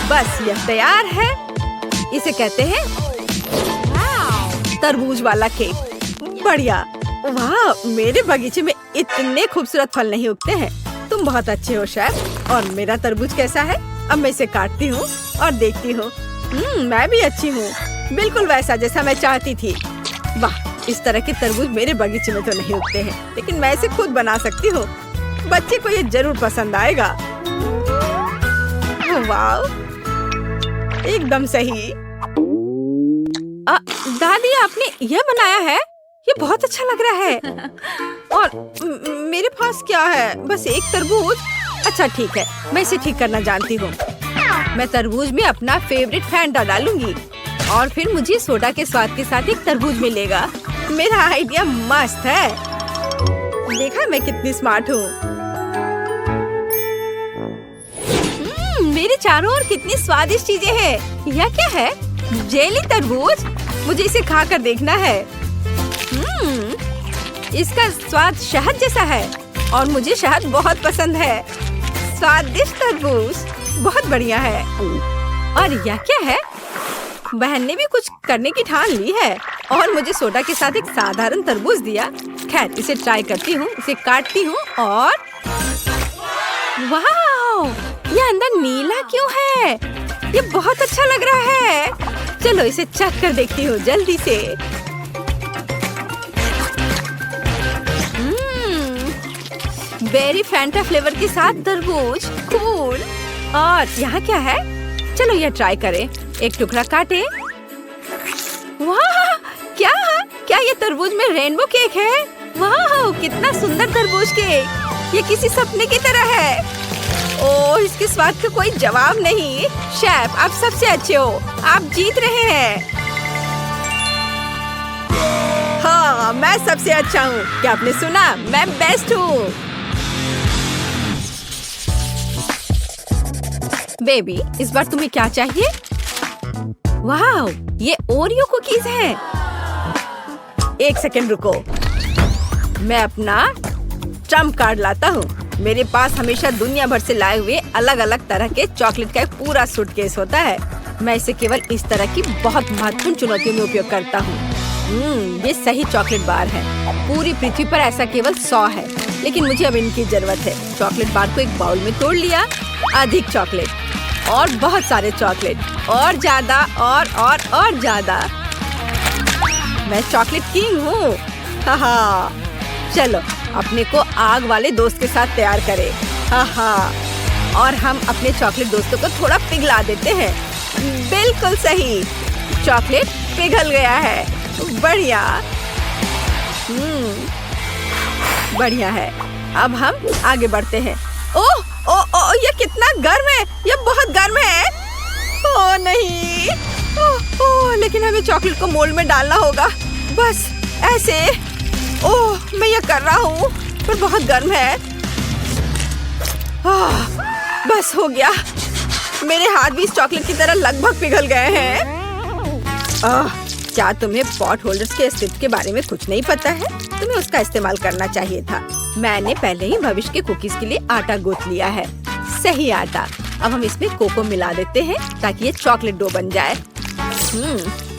बस यह तैयार है। इसे कहते हैं तरबूज वाला केक। बढ़िया। वाह, मेरे बगीचे में इतने खूबसूरत फल नहीं उगते हैं। तुम बहुत अच्छे हो शेफ। और मेरा तरबूज कैसा है? अब मैं इसे काटती हूँ और देखती हूँ। मैं भी अच्छी हूँ, बिल्कुल वैसा जैसा मैं चाहती थी। वाह, इस तरह के तरबूज मेरे बगीचे में तो नहीं उगते हैं, लेकिन मैं इसे खुद बना सकती हूँ। बच्चे को ये जरूर पसंद आएगा। वाह, एकदम सही। दादी, आपने यह बनाया है? ये बहुत अच्छा लग रहा है। और मेरे पास क्या है? बस एक तरबूज। अच्छा ठीक है, मैं इसे ठीक करना जानती हूँ। मैं तरबूज में अपना फेवरेट फैंटा डालूंगी और फिर मुझे सोडा के स्वाद के साथ एक तरबूज मिलेगा। मेरा आइडिया मस्त है। देखा मैं कितनी स्मार्ट हूँ। मेरे चारों ओर कितनी स्वादिष्ट चीजें हैं। यह क्या है? जेली तरबूज। मुझे इसे खाकर देखना है। इसका स्वाद शहद जैसा है और मुझे शहद बहुत पसंद है। स्वादिष्ट तरबूज, बहुत बढ़िया है। और यह क्या है? बहन ने भी कुछ करने की ठान ली है और मुझे सोडा के साथ एक साधारण तरबूज दिया। खैर, इसे ट्राई करती हूँ। इसे काटती हूँ और वाह, ये अंदर नीला क्यों है? ये बहुत अच्छा लग रहा है। चलो इसे चख कर देखती हूँ जल्दी से। बेरी फैंटा फ्लेवर के साथ तरबूज, कूल। और यहाँ क्या है? चलो यह ट्राई करें। एक टुकड़ा काटे। वाह, क्या ये तरबूज में रेनबो केक है? वाह, कितना सुंदर तरबूज केक। ये किसी सपने की तरह है। ओह, इसके स्वाद का कोई जवाब नहीं। शेफ, आप सबसे अच्छे हो। आप जीत रहे हैं। हाँ, मैं सबसे अच्छा हूँ। क्या आपने सुना? मैं बेस्ट हूँ। बेबी, इस बार तुम्हें क्या चाहिए? वाह, ये ओरियो कुकीज हैं। एक सेकंड रुको, मैं अपना ट्रम्प कार्ड लाता हूँ। मेरे पास हमेशा दुनिया भर से लाए हुए अलग अलग तरह के चॉकलेट का एक पूरा सूटकेस होता है। मैं इसे केवल इस तरह की बहुत महत्वपूर्ण चुनौतियों में उपयोग करता हूँ। ये सही चॉकलेट बार है। पूरी पृथ्वी पर ऐसा केवल 100 है, लेकिन मुझे अब इनकी जरूरत है। चॉकलेट बार को एक बाउल में तोड़ लिया। अधिक चॉकलेट और बहुत सारे चॉकलेट और ज्यादा और ज्यादा। मैं चॉकलेट किंग हूँ। हाँ, चलो अपने को आग वाले दोस्त के साथ तैयार करें। हाँ, और हम अपने चॉकलेट दोस्तों को थोड़ा पिघला देते हैं। बिल्कुल सही, चॉकलेट पिघल गया है। बढ़िया। बढ़िया है। अब हम आगे बढ़ते हैं। ओह, ये कितना गर्म है। ये बहुत गर्म है। ओह नहीं। ओह, लेकिन हमें चॉकलेट को मोल्ड में डालना होगा। बस ऐसे। ओह, मैं ये कर रहा हूँ, पर बहुत गर्म है। बस हो गया। मेरे हाथ भी इस चॉकलेट की तरह लगभग पिघल गए हैं। क्या तुम्हें पॉट होल्डर्स के अस्तित्व के बारे में कुछ नहीं पता है? तुम्हें उसका इस्तेमाल करना चाहिए था। मैंने पहले ही भविष्य के कुकीज के लिए आटा गूंथ लिया है। सही आटा। अब हम इसमें कोको मिला देते हैं ताकि ये चॉकलेट डो बन जाए।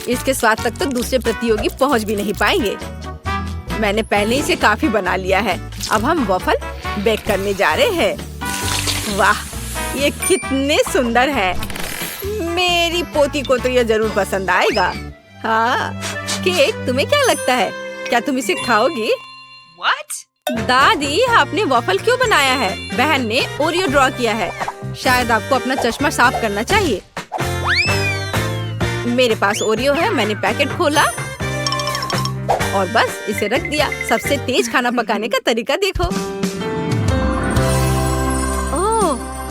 इसके स्वाद तक तो दूसरे प्रतियोगी पहुंच भी नहीं पाएंगे। मैंने पहले ही से काफी बना लिया है। अब हम वॉफल बेक करने जा रहे हैं। वाह, ये कितने सुंदर है। मेरी पोती को तो ये जरूर पसंद आएगा। हाँ, केक, तुम्हें क्या लगता है? क्या तुम इसे खाओगी? What? दादी, आपने वॉफल क्यों बनाया है? बहन ने ओरियो ड्रॉ किया है। शायद आपको अपना चश्मा साफ करना चाहिए। मेरे पास ओरियो है। मैंने पैकेट खोला और बस इसे रख दिया। सबसे तेज खाना पकाने का तरीका देखो।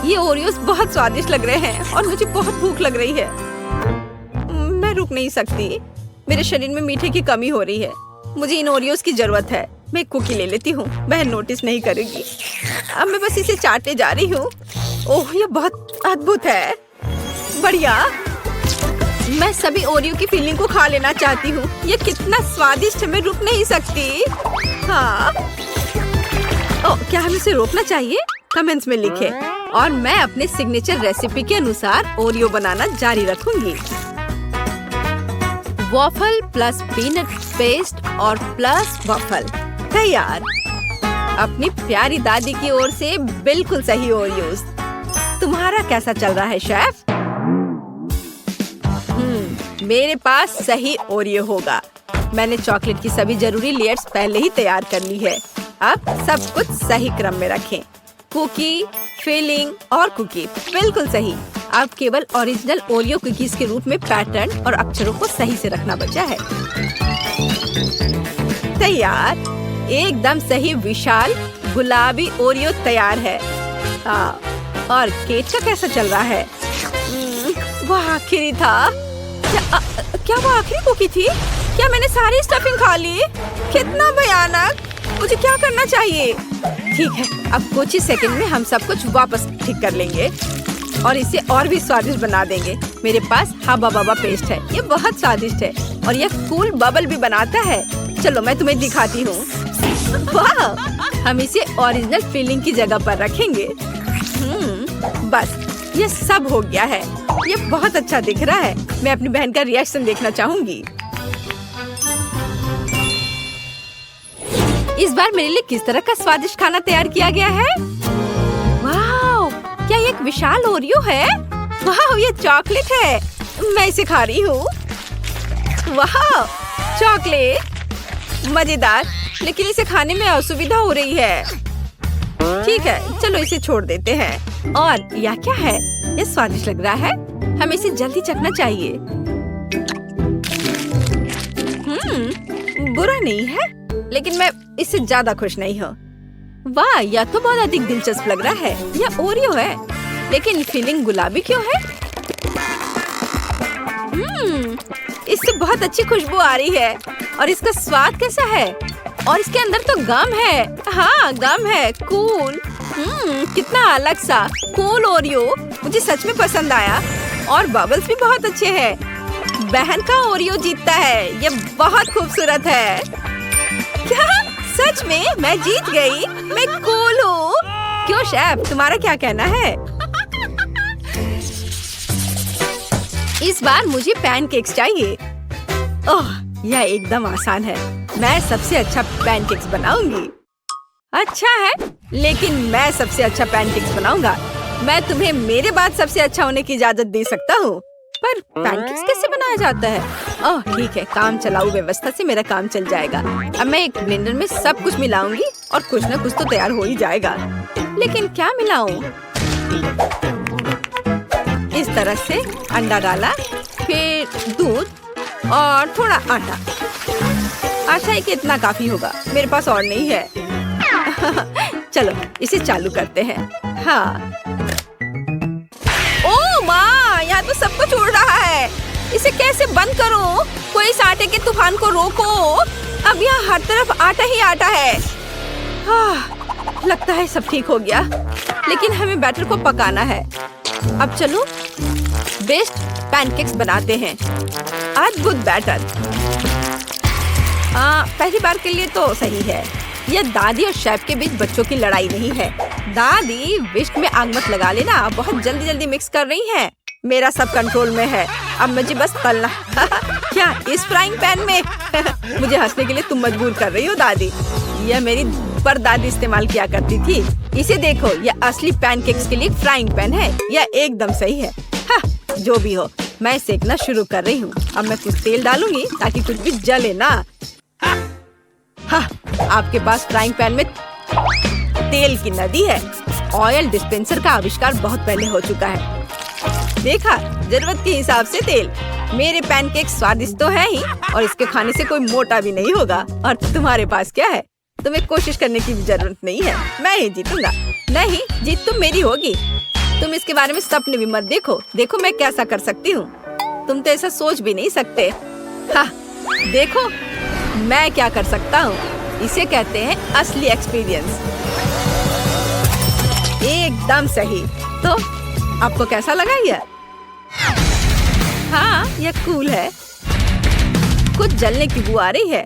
ये ओरियोस बहुत स्वादिष्ट लग रहे हैं और मुझे बहुत भूख लग रही है। मैं रुक नहीं सकती। मेरे शरीर में मीठे की कमी हो रही है। मुझे इन ओरियोस की जरूरत है। मैं एक कुकी ले लेती हूँ। बहन नोटिस नहीं करेगी। अब मैं बस इसे चाटने जा रही हूँ। ओह, ये बहुत अद्भुत है। बढ़िया। मैं सभी ओरियो की फीलिंग को खा लेना चाहती हूँ। ये कितना स्वादिष्ट है, मैं रुक नहीं सकती। हाँ। ओह, क्या हमें इसे रोकना चाहिए? कमेंट्स में लिखें। और मैं अपने सिग्नेचर रेसिपी के अनुसार ओरियो बनाना जारी रखूंगी। वॉफल प्लस पीनट पेस्ट और प्लस वॉफल तैयार। अपनी प्यारी दादी की ओर से बिल्कुल सही ओरियोस। तुम्हारा कैसा चल रहा है शेफ? मेरे पास सही ओरियो होगा। मैंने चॉकलेट की सभी जरूरी लेयर्स पहले ही तैयार कर ली है। अब सब कुछ सही क्रम में रखें। कुकी, फिलिंग और कुकी बिल्कुल सही। अब केवल ओरिजिनल ओरियो कुकीज के रूप में पैटर्न और अक्षरों को सही से रखना बचा है। तैयार। एकदम सही विशाल गुलाबी ओरियो तैयार है। हाँ, और केक का कैसा चल रहा है? वो आखिरी था। क्या वो आखिरी कुकी थी? क्या मैंने सारी स्टफिंग खा ली? कितना भयानक। मुझे क्या करना चाहिए? ठीक है, अब कुछ ही सेकंड में हम सब कुछ वापस ठीक कर लेंगे और इसे और भी स्वादिष्ट बना देंगे। मेरे पास हब्बा बब्बा पेस्ट है। ये बहुत स्वादिष्ट है और ये कूल बबल भी बनाता है। चलो मैं तुम्हें दिखाती हूँ। वाह, हम इसे ओरिजिनल फिलिंग की जगह पर रखेंगे। बस ये सब हो गया है। ये बहुत अच्छा दिख रहा है। मैं अपनी बहन का रिएक्शन देखना चाहूंगी। इस बार मेरे लिए किस तरह का स्वादिष्ट खाना तैयार किया गया है? वाह, क्या ये एक विशाल ओरियो है? वाह, ये चॉकलेट है। मैं इसे खा रही हूँ। वाह, चॉकलेट मजेदार, लेकिन इसे खाने में असुविधा हो रही है। ठीक है, चलो इसे छोड़ देते हैं। और यह क्या है? ये स्वादिष्ट लग रहा है। हमें इसे जल्दी चखना चाहिए। बुरा नहीं है, लेकिन मैं इससे ज्यादा खुश नहीं हूँ। वाह, यह तो बहुत अधिक दिलचस्प लग रहा है। यह ओरियो है, लेकिन फीलिंग गुलाबी क्यों है? इससे बहुत अच्छी खुशबू आ रही है। और इसका स्वाद कैसा है? और इसके अंदर तो गम है। हाँ, गम है। कूल। कितना अलग सा कूल ओरियो। मुझे सच में पसंद आया। और बबल्स भी बहुत अच्छे हैं। बहन का ओरियो जीतता है। ये बहुत खूबसूरत है। क्या सच में मैं जीत गई? मैं कूल हूँ। क्यों शेफ, तुम्हारा क्या कहना है? इस बार मुझे पैनकेक्स चाहिए। ओह, यह एकदम आसान है। मैं सबसे अच्छा पैनकेक्स बनाऊंगी। अच्छा है, लेकिन मैं सबसे अच्छा पैनकेक्स बनाऊंगा। मैं तुम्हें मेरे बाद सबसे अच्छा होने की इजाजत दे सकता हूँ, पर पैनकेक्स कैसे बनाया जाता है? ओह ठीक है, काम चलाऊ व्यवस्था से मेरा काम चल जाएगा। अब मैं एक ब्लेंडर में सब कुछ मिलाऊंगी और कुछ न कुछ तो तैयार हो ही जाएगा। लेकिन क्या मिलाऊं? इस तरह से अंडा डाला, फिर दूध और थोड़ा आटा। आशा है कि इतना काफी होगा। मेरे पास और नहीं है। चलो इसे चालू करते हैं। हाँ। ओह माँ, यहाँ तो सब कुछ उड़ रहा है। इसे कैसे बंद करूं? कोई इस आटे के तूफान को रोको। अब यहाँ हर तरफ आटा ही आटा है। लगता है सब ठीक हो गया, लेकिन हमें बैटर को पकाना है। अब चलो बेस्ट पैनकेक्स बनाते हैं। अद्भुत बैटर। पहली बार के लिए तो सही है। यह दादी और शेफ के बीच बच्चों की लड़ाई नहीं है। दादी विस्क में आग मत लगा लेना, बहुत जल्दी जल्दी मिक्स कर रही हैं। मेरा सब कंट्रोल में है, अब मुझे बस तलना। क्या इस फ्राइंग पैन में? मुझे हंसने के लिए तुम मजबूर कर रही हो दादी। यह मेरी परदादी इस्तेमाल किया करती थी। इसे देखो, यह असली पैनकेक्स के लिए फ्राइंग पैन है। यह एकदम सही है। जो भी हो, मैं सेकना शुरू कर रही हूँ। अब मैं कुछ तेल डालूंगी ताकि कुछ भी जले ना। आपके पास फ्राइंग पैन में तेल की नदी है। ऑयल डिस्पेंसर का आविष्कार बहुत पहले हो चुका है। देखा, जरूरत के हिसाब से तेल। मेरे पैनकेक स्वादिष्ट तो है ही, और इसके खाने से कोई मोटा भी नहीं होगा। और तुम्हारे पास क्या है? तुम्हें कोशिश करने की भी जरूरत नहीं है। मैं ही जीतूंगा। नहीं, जीत तो मेरी होगी। तुम इसके बारे में सपने भी मत देखो। देखो मैं कैसा कर सकती हूँ, तुम तो ऐसा सोच भी नहीं सकते। हाँ, देखो मैं क्या कर सकता हूँ। इसे कहते हैं असली एक्सपीरियंस। एकदम सही। तो आपको कैसा लगा ये? हाँ, ये कूल है। कुछ जलने की बू आ रही है।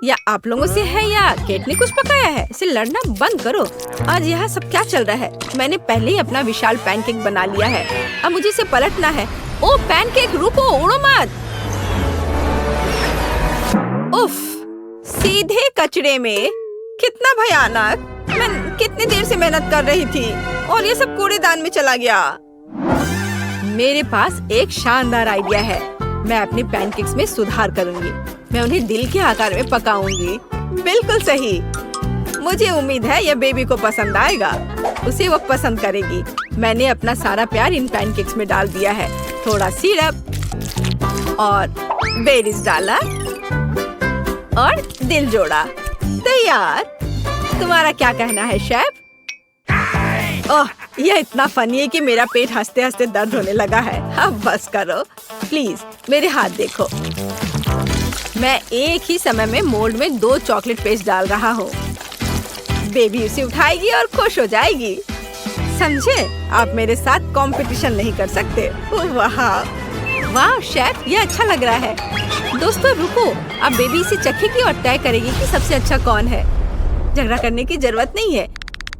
या आप लोगों से है या केट ने कुछ पकाया है? इसे लड़ना बंद करो। आज यहाँ सब क्या चल रहा है? मैंने पहले ही अपना विशाल पैनकेक बना लिया है, अब मुझे इसे पलटना है। ओ पैनकेक, रुको, उड़ो मत। उफ, सीधे कचरे में। कितना भयानक। मैं कितनी देर से मेहनत कर रही थी और ये सब कूड़ेदान में चला गया। मेरे पास एक शानदार आइडिया है। मैं अपने पैनकेक्स में सुधार करूंगी। मैं उन्हें दिल के आकार में पकाऊंगी। बिल्कुल सही। मुझे उम्मीद है यह बेबी को पसंद आएगा। उसे वो पसंद करेगी। मैंने अपना सारा प्यार इन पैनकेक्स में डाल दिया है। थोड़ा सिरप और बेरीज डाला और दिल जोड़ा। तैयार। तुम्हारा क्या कहना है शेफ? ओह, यह इतना फनी है कि मेरा पेट हंसते हंसते दर्द होने लगा है। अब बस करो प्लीज, मेरे हाथ देखो। मैं एक ही समय में मोल्ड में 2 चॉकलेट पेस्ट डाल रहा हूँ। बेबी उसे उठाएगी और खुश हो जाएगी। समझे? आप मेरे साथ कंपटीशन नहीं कर सकते। वाह वाह शेफ, ये अच्छा लग रहा है। दोस्तों रुको, अब बेबी इसे चखेगी और तय करेगी कि सबसे अच्छा कौन है। झगड़ा करने की जरूरत नहीं है।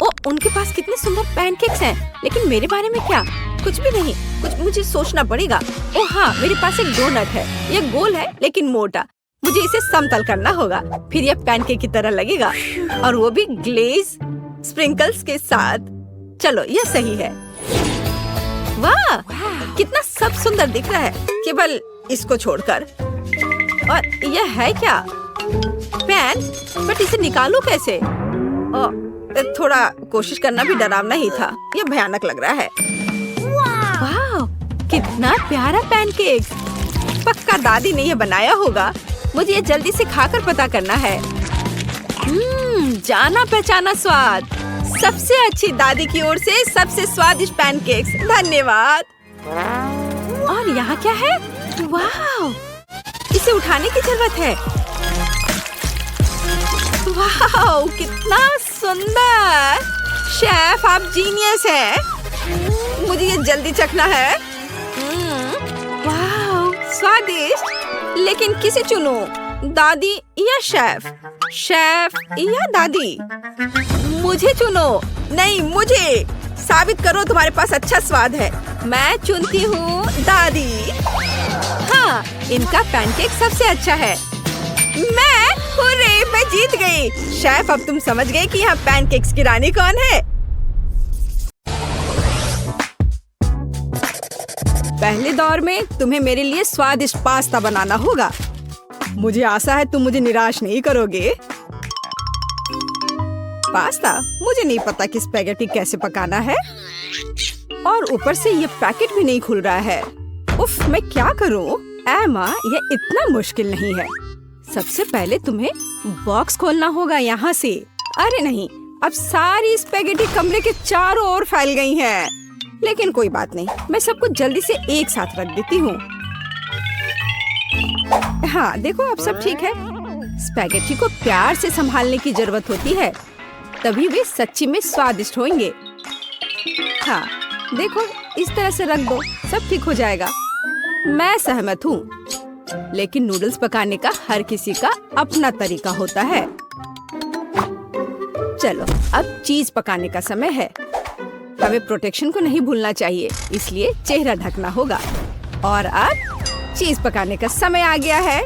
ओ, उनके पास कितने सुंदर पैनकेक्स हैं, लेकिन मेरे बारे में क्या? कुछ भी नहीं। कुछ मुझे सोचना पड़ेगा। ओ हाँ, मेरे पास एक डोनट है। यह गोल है लेकिन मोटा। मुझे इसे समतल करना होगा, फिर यह पैनकेक की तरह लगेगा, और वो भी ग्लेज स्प्रिंकल्स के साथ। चलो, यह सही है। वाह, कितना सब सुंदर दिख रहा है, केवल इसको छोड़कर। और यह है क्या? पैन? बट इसे निकालूं कैसे? थोड़ा कोशिश करना भी डरावना ही था। यह भयानक लग रहा है। वाह, कितना प्यारा पैनकेक। पक्का दादी ने यह बनाया होगा। मुझे ये जल्दी से खाकर पता करना है। जाना पहचाना स्वाद। सबसे अच्छी दादी की ओर से सबसे स्वादिष्ट पैनकेक्स। धन्यवाद। और यहाँ क्या है? वाह, इसे उठाने की जरूरत है। वाह, कितना सुंदर। शेफ, आप जीनियस हैं। मुझे ये जल्दी चखना है। वाह, स्वादिष्ट। लेकिन किसे चुनूं? दादी या शेफ? शेफ या दादी? मुझे चुनो। नहीं, मुझे। साबित करो तुम्हारे पास अच्छा स्वाद है। मैं चुनती हूँ दादी। हाँ, इनका पैनकेक सबसे अच्छा है। मैं जीत गई। शेफ, अब तुम समझ गए कि यहाँ पैनकेक्स की रानी कौन है? पहले दौर में तुम्हें मेरे लिए स्वादिष्ट पास्ता बनाना होगा। मुझे आशा है तुम मुझे निराश नहीं करोगे। पास्ता? मुझे नहीं पता कि स्पैगेटी कैसे पकाना है, और ऊपर से ये पैकेट भी नहीं खुल रहा है। उफ, मैं क्या करूं? एमा, यह इतना मुश्किल नहीं है। सबसे पहले तुम्हें बॉक्स खोलना होगा यहाँ से। अरे नहीं, अब सारी स्पैगेटी कमरे के चारों ओर फैल गई हैं। लेकिन कोई बात नहीं, मैं सबको जल्दी से एक साथ रख देती हूँ। हाँ देखो, अब सब ठीक है। स्पैगेटी को प्यार से संभालने की जरूरत होती है, तभी वे सच्ची में स्वादिष्ट होंगे। हाँ देखो, इस तरह से रख दो, सब ठीक हो जाएगा। मैं सहमत हूँ, लेकिन नूडल्स पकाने का हर किसी का अपना तरीका होता है। चलो, अब चीज पकाने का समय है। हमें प्रोटेक्शन को नहीं भूलना चाहिए, इसलिए चेहरा ढकना होगा। और अब चीज पकाने का समय आ गया है।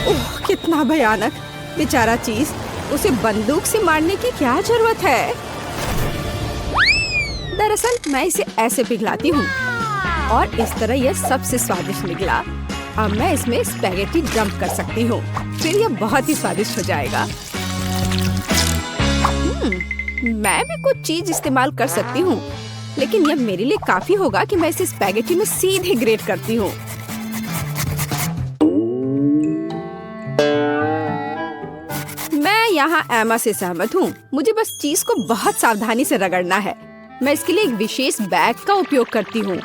ओह, कितना भयानक। बेचारा चीज, उसे बंदूक से मारने की क्या जरूरत है? दरअसल मैं इसे ऐसे पिघलाती हूँ और इस तरह यह सबसे स्वादिष्ट निकला। अब मैं इसमें स्पैगेटी डंप कर सकती हूँ, फिर यह बहुत ही स्वादिष्ट हो जाएगा। मैं भी कुछ चीज इस्तेमाल कर सकती हूँ, लेकिन यह मेरे लिए काफी होगा कि मैं इसे स्पैगेटी में सीधे ग्रेट करती हूँ। मैं यहाँ एमा से सहमत हूँ। मुझे बस चीज को बहुत सावधानी से रगड़ना है। मैं इसके लिए एक विशेष बैग का उपयोग करती हूँ,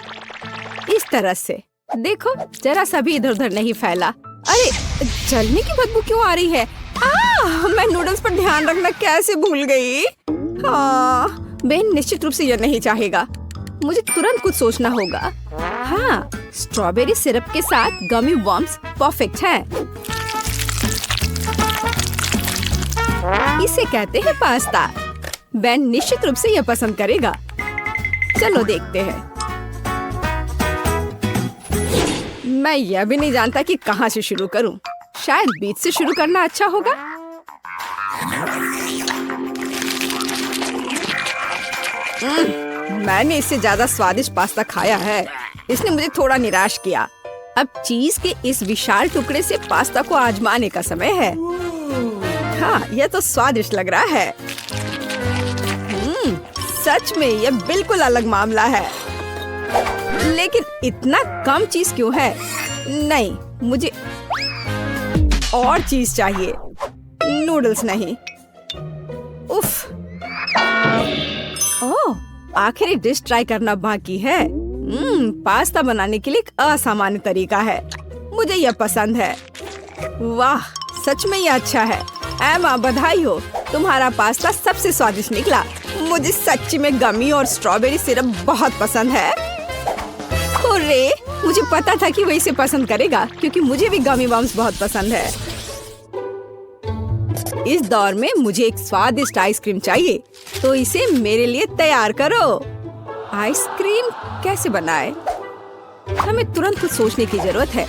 इस तरह से। देखो, जरा सा भी इधर उधर नहीं फैला। अरे, जलने की बदबू क्यों आ रही है? मैं नूडल्स पर ध्यान रखना कैसे भूल गई। हाँ, बेन निश्चित रूप से यह नहीं चाहेगा। मुझे तुरंत कुछ सोचना होगा। हाँ, स्ट्रॉबेरी सिरप के साथ गमी वर्म्स परफेक्ट है। इसे कहते हैं पास्ता। बेन निश्चित रूप से यह पसंद करेगा। चलो देखते हैं। मैं यह भी नहीं जानता कि कहाँ से शुरू करूं। शायद बीच से शुरू करना अच्छा होगा। मैंने इससे ज्यादा स्वादिष्ट पास्ता खाया है। इसने मुझे थोड़ा निराश किया। अब चीज के इस विशाल टुकड़े से पास्ता को आजमाने का समय है। हाँ, यह तो स्वादिष्ट लग रहा है। सच में यह बिल्कुल अलग मामला है। लेकिन इतना कम चीज क्यों है? नहीं, मुझे और चीज चाहिए, नूडल्स नहीं। उफ। ओह, आखिरी डिश ट्राई करना बाकी है। पास्ता बनाने के लिए एक असामान्य तरीका है। मुझे यह पसंद है। वाह, सच में यह अच्छा है। एमा, बधाई हो, तुम्हारा पास्ता सबसे स्वादिष्ट निकला। मुझे सच्ची में गमी और स्ट्रॉबेरी सिरप बहुत पसंद है। हुर्रे, मुझे पता था कि वो इसे पसंद करेगा, क्योंकि मुझे भी गमी वर्म्स बहुत पसंद है। इस दौर में मुझे एक स्वादिष्ट आइसक्रीम चाहिए, तो इसे मेरे लिए तैयार करो। आइसक्रीम कैसे बनाए? हमें तुरंत कुछ सोचने की जरूरत है।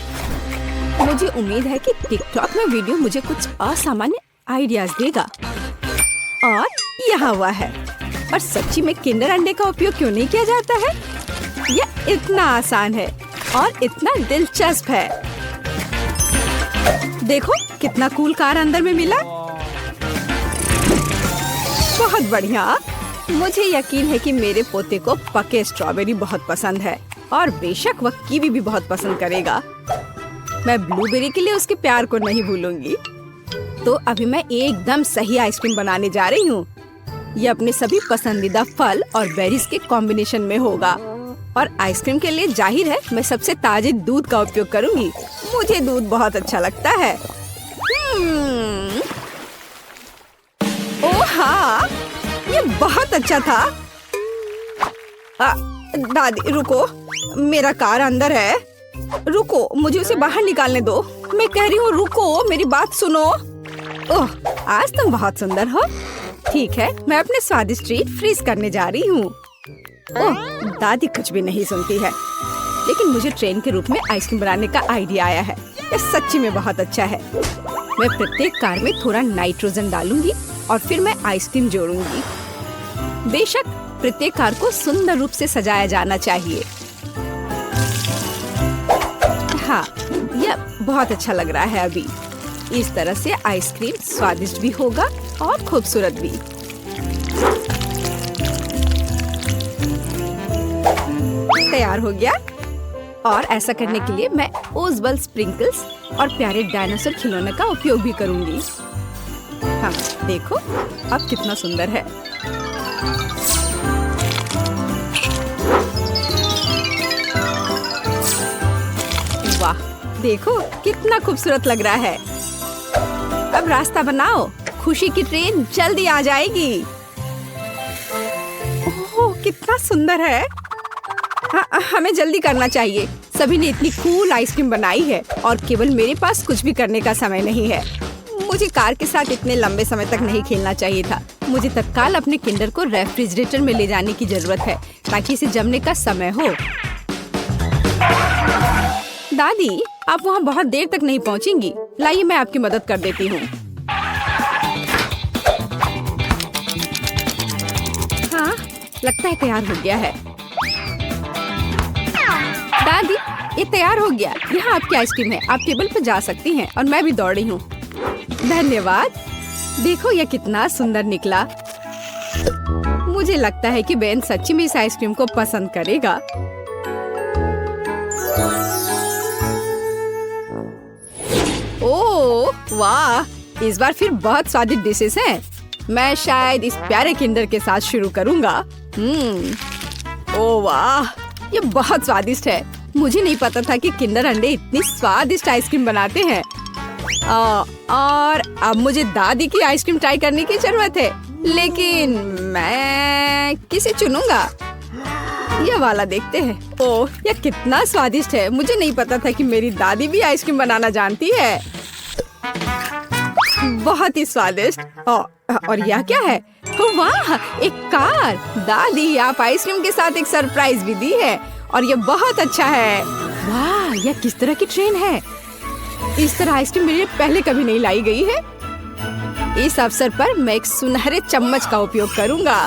मुझे उम्मीद है कि टिकटॉक में वीडियो मुझे कुछ असामान्य आइडियाज देगा। और यहाँ हुआ है। और सच्ची में किंडर अंडे का उपयोग क्यों नहीं किया जाता है? यह इतना आसान है और इतना दिलचस्प है। देखो, कितना कूल कार अंदर में मिला। बहुत बढ़िया। मुझे यकीन है कि मेरे पोते को पके स्ट्रॉबेरी बहुत पसंद है और बेशक वह कीवी भी बहुत पसंद करेगा। मैं ब्लूबेरी के लिए उसके प्यार को नहीं भूलूंगी। तो अभी मैं एकदम सही आइसक्रीम बनाने जा रही हूँ। यह अपने सभी पसंदीदा फल और बेरीज के कॉम्बिनेशन में होगा। और आइसक्रीम के लिए जाहिर है मैं सबसे ताजे दूध का उपयोग करूंगी। मुझे दूध बहुत अच्छा लगता है। ओह हाँ, ये बहुत अच्छा था। दादी रुको, मेरा कार अंदर है। रुको, मुझे उसे बाहर निकालने दो। मैं कह रही हूँ रुको, मेरी बात सुनो। ओह, आज तुम बहुत सुंदर हो। ठीक है, मैं अपने स्वादिष्ट ट्रीट फ्रीज करने जा रही हूँ। ओह, दादी कुछ भी नहीं सुनती है। लेकिन मुझे ट्रेन के रूप में आइसक्रीम बनाने का आइडिया आया है। यह सच्ची में बहुत अच्छा है। मैं प्रत्येक कार में थोड़ा नाइट्रोजन डालूंगी और फिर मैं आइसक्रीम जोड़ूंगी। बेशक प्रत्येक कार को सुंदर रूप से सजाया जाना चाहिए। हाँ, यह बहुत अच्छा लग रहा है। अभी इस तरह से आइसक्रीम स्वादिष्ट भी होगा और खूबसूरत भी। तैयार हो गया। और ऐसा करने के लिए मैं ओजबल स्प्रिंकल्स और प्यारे डायनासोर खिलौने का उपयोग भी करूंगी। हाँ, देखो अब कितना सुंदर है। वाह, देखो कितना खूबसूरत लग रहा है। अब रास्ता बनाओ, खुशी की ट्रेन जल्दी आ जाएगी। ओह, कितना सुंदर है। हमें जल्दी करना चाहिए। सभी ने इतनी कूल आइसक्रीम बनाई है और केवल मेरे पास कुछ भी करने का समय नहीं है। मुझे कार के साथ इतने लंबे समय तक नहीं खेलना चाहिए था। मुझे तत्काल अपने किंडर को रेफ्रिजरेटर में ले जाने की जरूरत है ताकि इसे जमने का समय हो। दादी, आप वहाँ बहुत देर तक नहीं पहुँचेंगी। लाइए, मैं आपकी मदद कर देती हूँ। हाँ, लगता है तैयार हो गया है। दादी, ये तैयार हो गया। यहाँ आपकी आइसक्रीम है। आप टेबल पर जा सकती हैं और मैं भी दौड़ी हूँ। धन्यवाद। देखो यह कितना सुंदर निकला। मुझे लगता है कि बेन सच्ची में इस आइसक्रीम को पसंद करेगा। ओह वाह, इस बार फिर बहुत स्वादिष्ट डिशेस हैं। मैं शायद इस प्यारे किंडर के साथ शुरू करूंगा। ओह वाह, ये बहुत स्वादिष्ट है। मुझे नहीं पता था कि किंडर अंडे इतनी स्वादिष्ट आइसक्रीम बनाते हैं। और अब मुझे दादी की आइसक्रीम ट्राई करने की जरूरत है, लेकिन मैं किसे चुनूंगा? ये वाला देखते हैं। ओह, ये कितना स्वादिष्ट है। मुझे नहीं पता था कि मेरी दादी भी आइसक्रीम बनाना जानती है। बहुत ही स्वादिष्ट। और यह क्या है? वाह, एक कार। दादी, आप आइसक्रीम के साथ एक सरप्राइज भी दी है और ये बहुत अच्छा है। वाह, यह किस तरह की ट्रेन है? इस तरह आइसक्रीम मेरे लिए पहले कभी नहीं लाई गई है। इस अवसर पर मैं एक सुनहरे चम्मच का उपयोग करूंगा।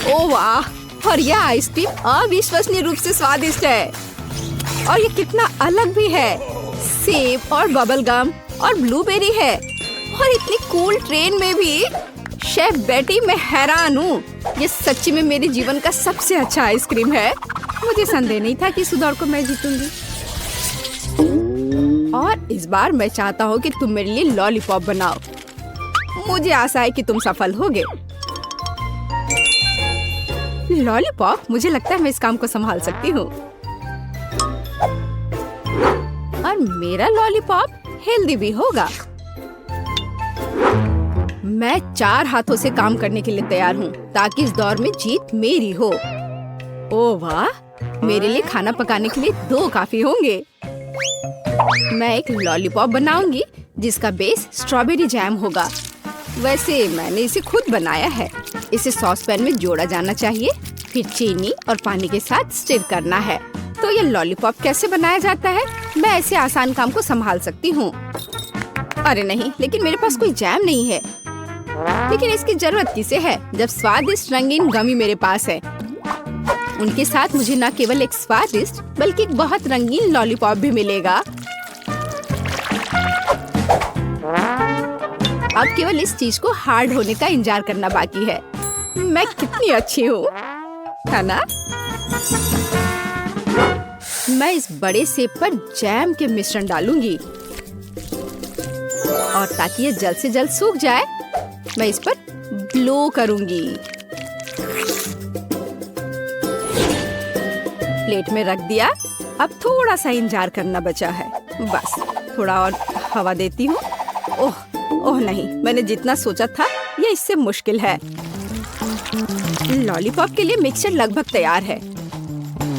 ओह वाह, और यह आइसक्रीम अविश्वसनीय रूप से स्वादिष्ट है। और ये कितना अलग भी है। सेब और बबल गम और ब्लूबेरी है। और इतनी कूल ट्रेन में भी। शेफ बेटी, मैं हैरान हूँ। ये सच्ची में मेरे जीवन का सबसे अच्छा आइसक्रीम है। मुझे संदेह नहीं था कि इस दौड़ को मैं जीतूंगी। और इस बार मैं चाहता हूँ कि तुम मेरे लिए लॉलीपॉप बनाओ। मुझे आशा है कि तुम सफल होगे। लॉलीपॉप, मुझे लगता है मैं इस काम को संभाल सकती हूँ। और मेरा लॉलीपॉप हेल्दी भी होगा। मैं 4 हाथों से काम करने के लिए तैयार हूँ ताकि इस दौर में जीत मेरी हो। ओह वाह, मेरे लिए खाना पकाने के लिए 2 काफी होंगे। मैं एक लॉलीपॉप बनाऊंगी जिसका बेस स्ट्रॉबेरी जैम होगा। वैसे मैंने इसे खुद बनाया है। इसे सॉस पैन में जोड़ा जाना चाहिए, फिर चीनी और पानी के साथ स्टिर करना है। तो ये लॉलीपॉप कैसे बनाया जाता है? मैं ऐसे आसान काम को संभाल सकती हूँ। अरे नहीं, लेकिन मेरे पास कोई जैम नहीं है। लेकिन इसकी जरूरत किसे है जब स्वादिष्ट रंगीन गमी मेरे पास है। उनके साथ मुझे न केवल एक स्वादिष्ट बल्कि एक बहुत रंगीन लॉलीपॉप भी मिलेगा। अब केवल इस चीज को हार्ड होने का इंतजार करना बाकी है। मैं कितनी अच्छी हूँ, है ना? मैं इस बड़े सेब पर जैम के मिश्रण डालूंगी और ताकि ये जल्द से जल्द सूख जाए, मैं इस पर ब्लो करूंगी। प्लेट में रख दिया। अब थोड़ा सा इंतजार करना बचा है। बस थोड़ा और हवा देती हूँ। ओह नहीं, मैंने जितना सोचा था ये इससे मुश्किल है। लॉलीपॉप के लिए मिक्सचर लगभग तैयार है।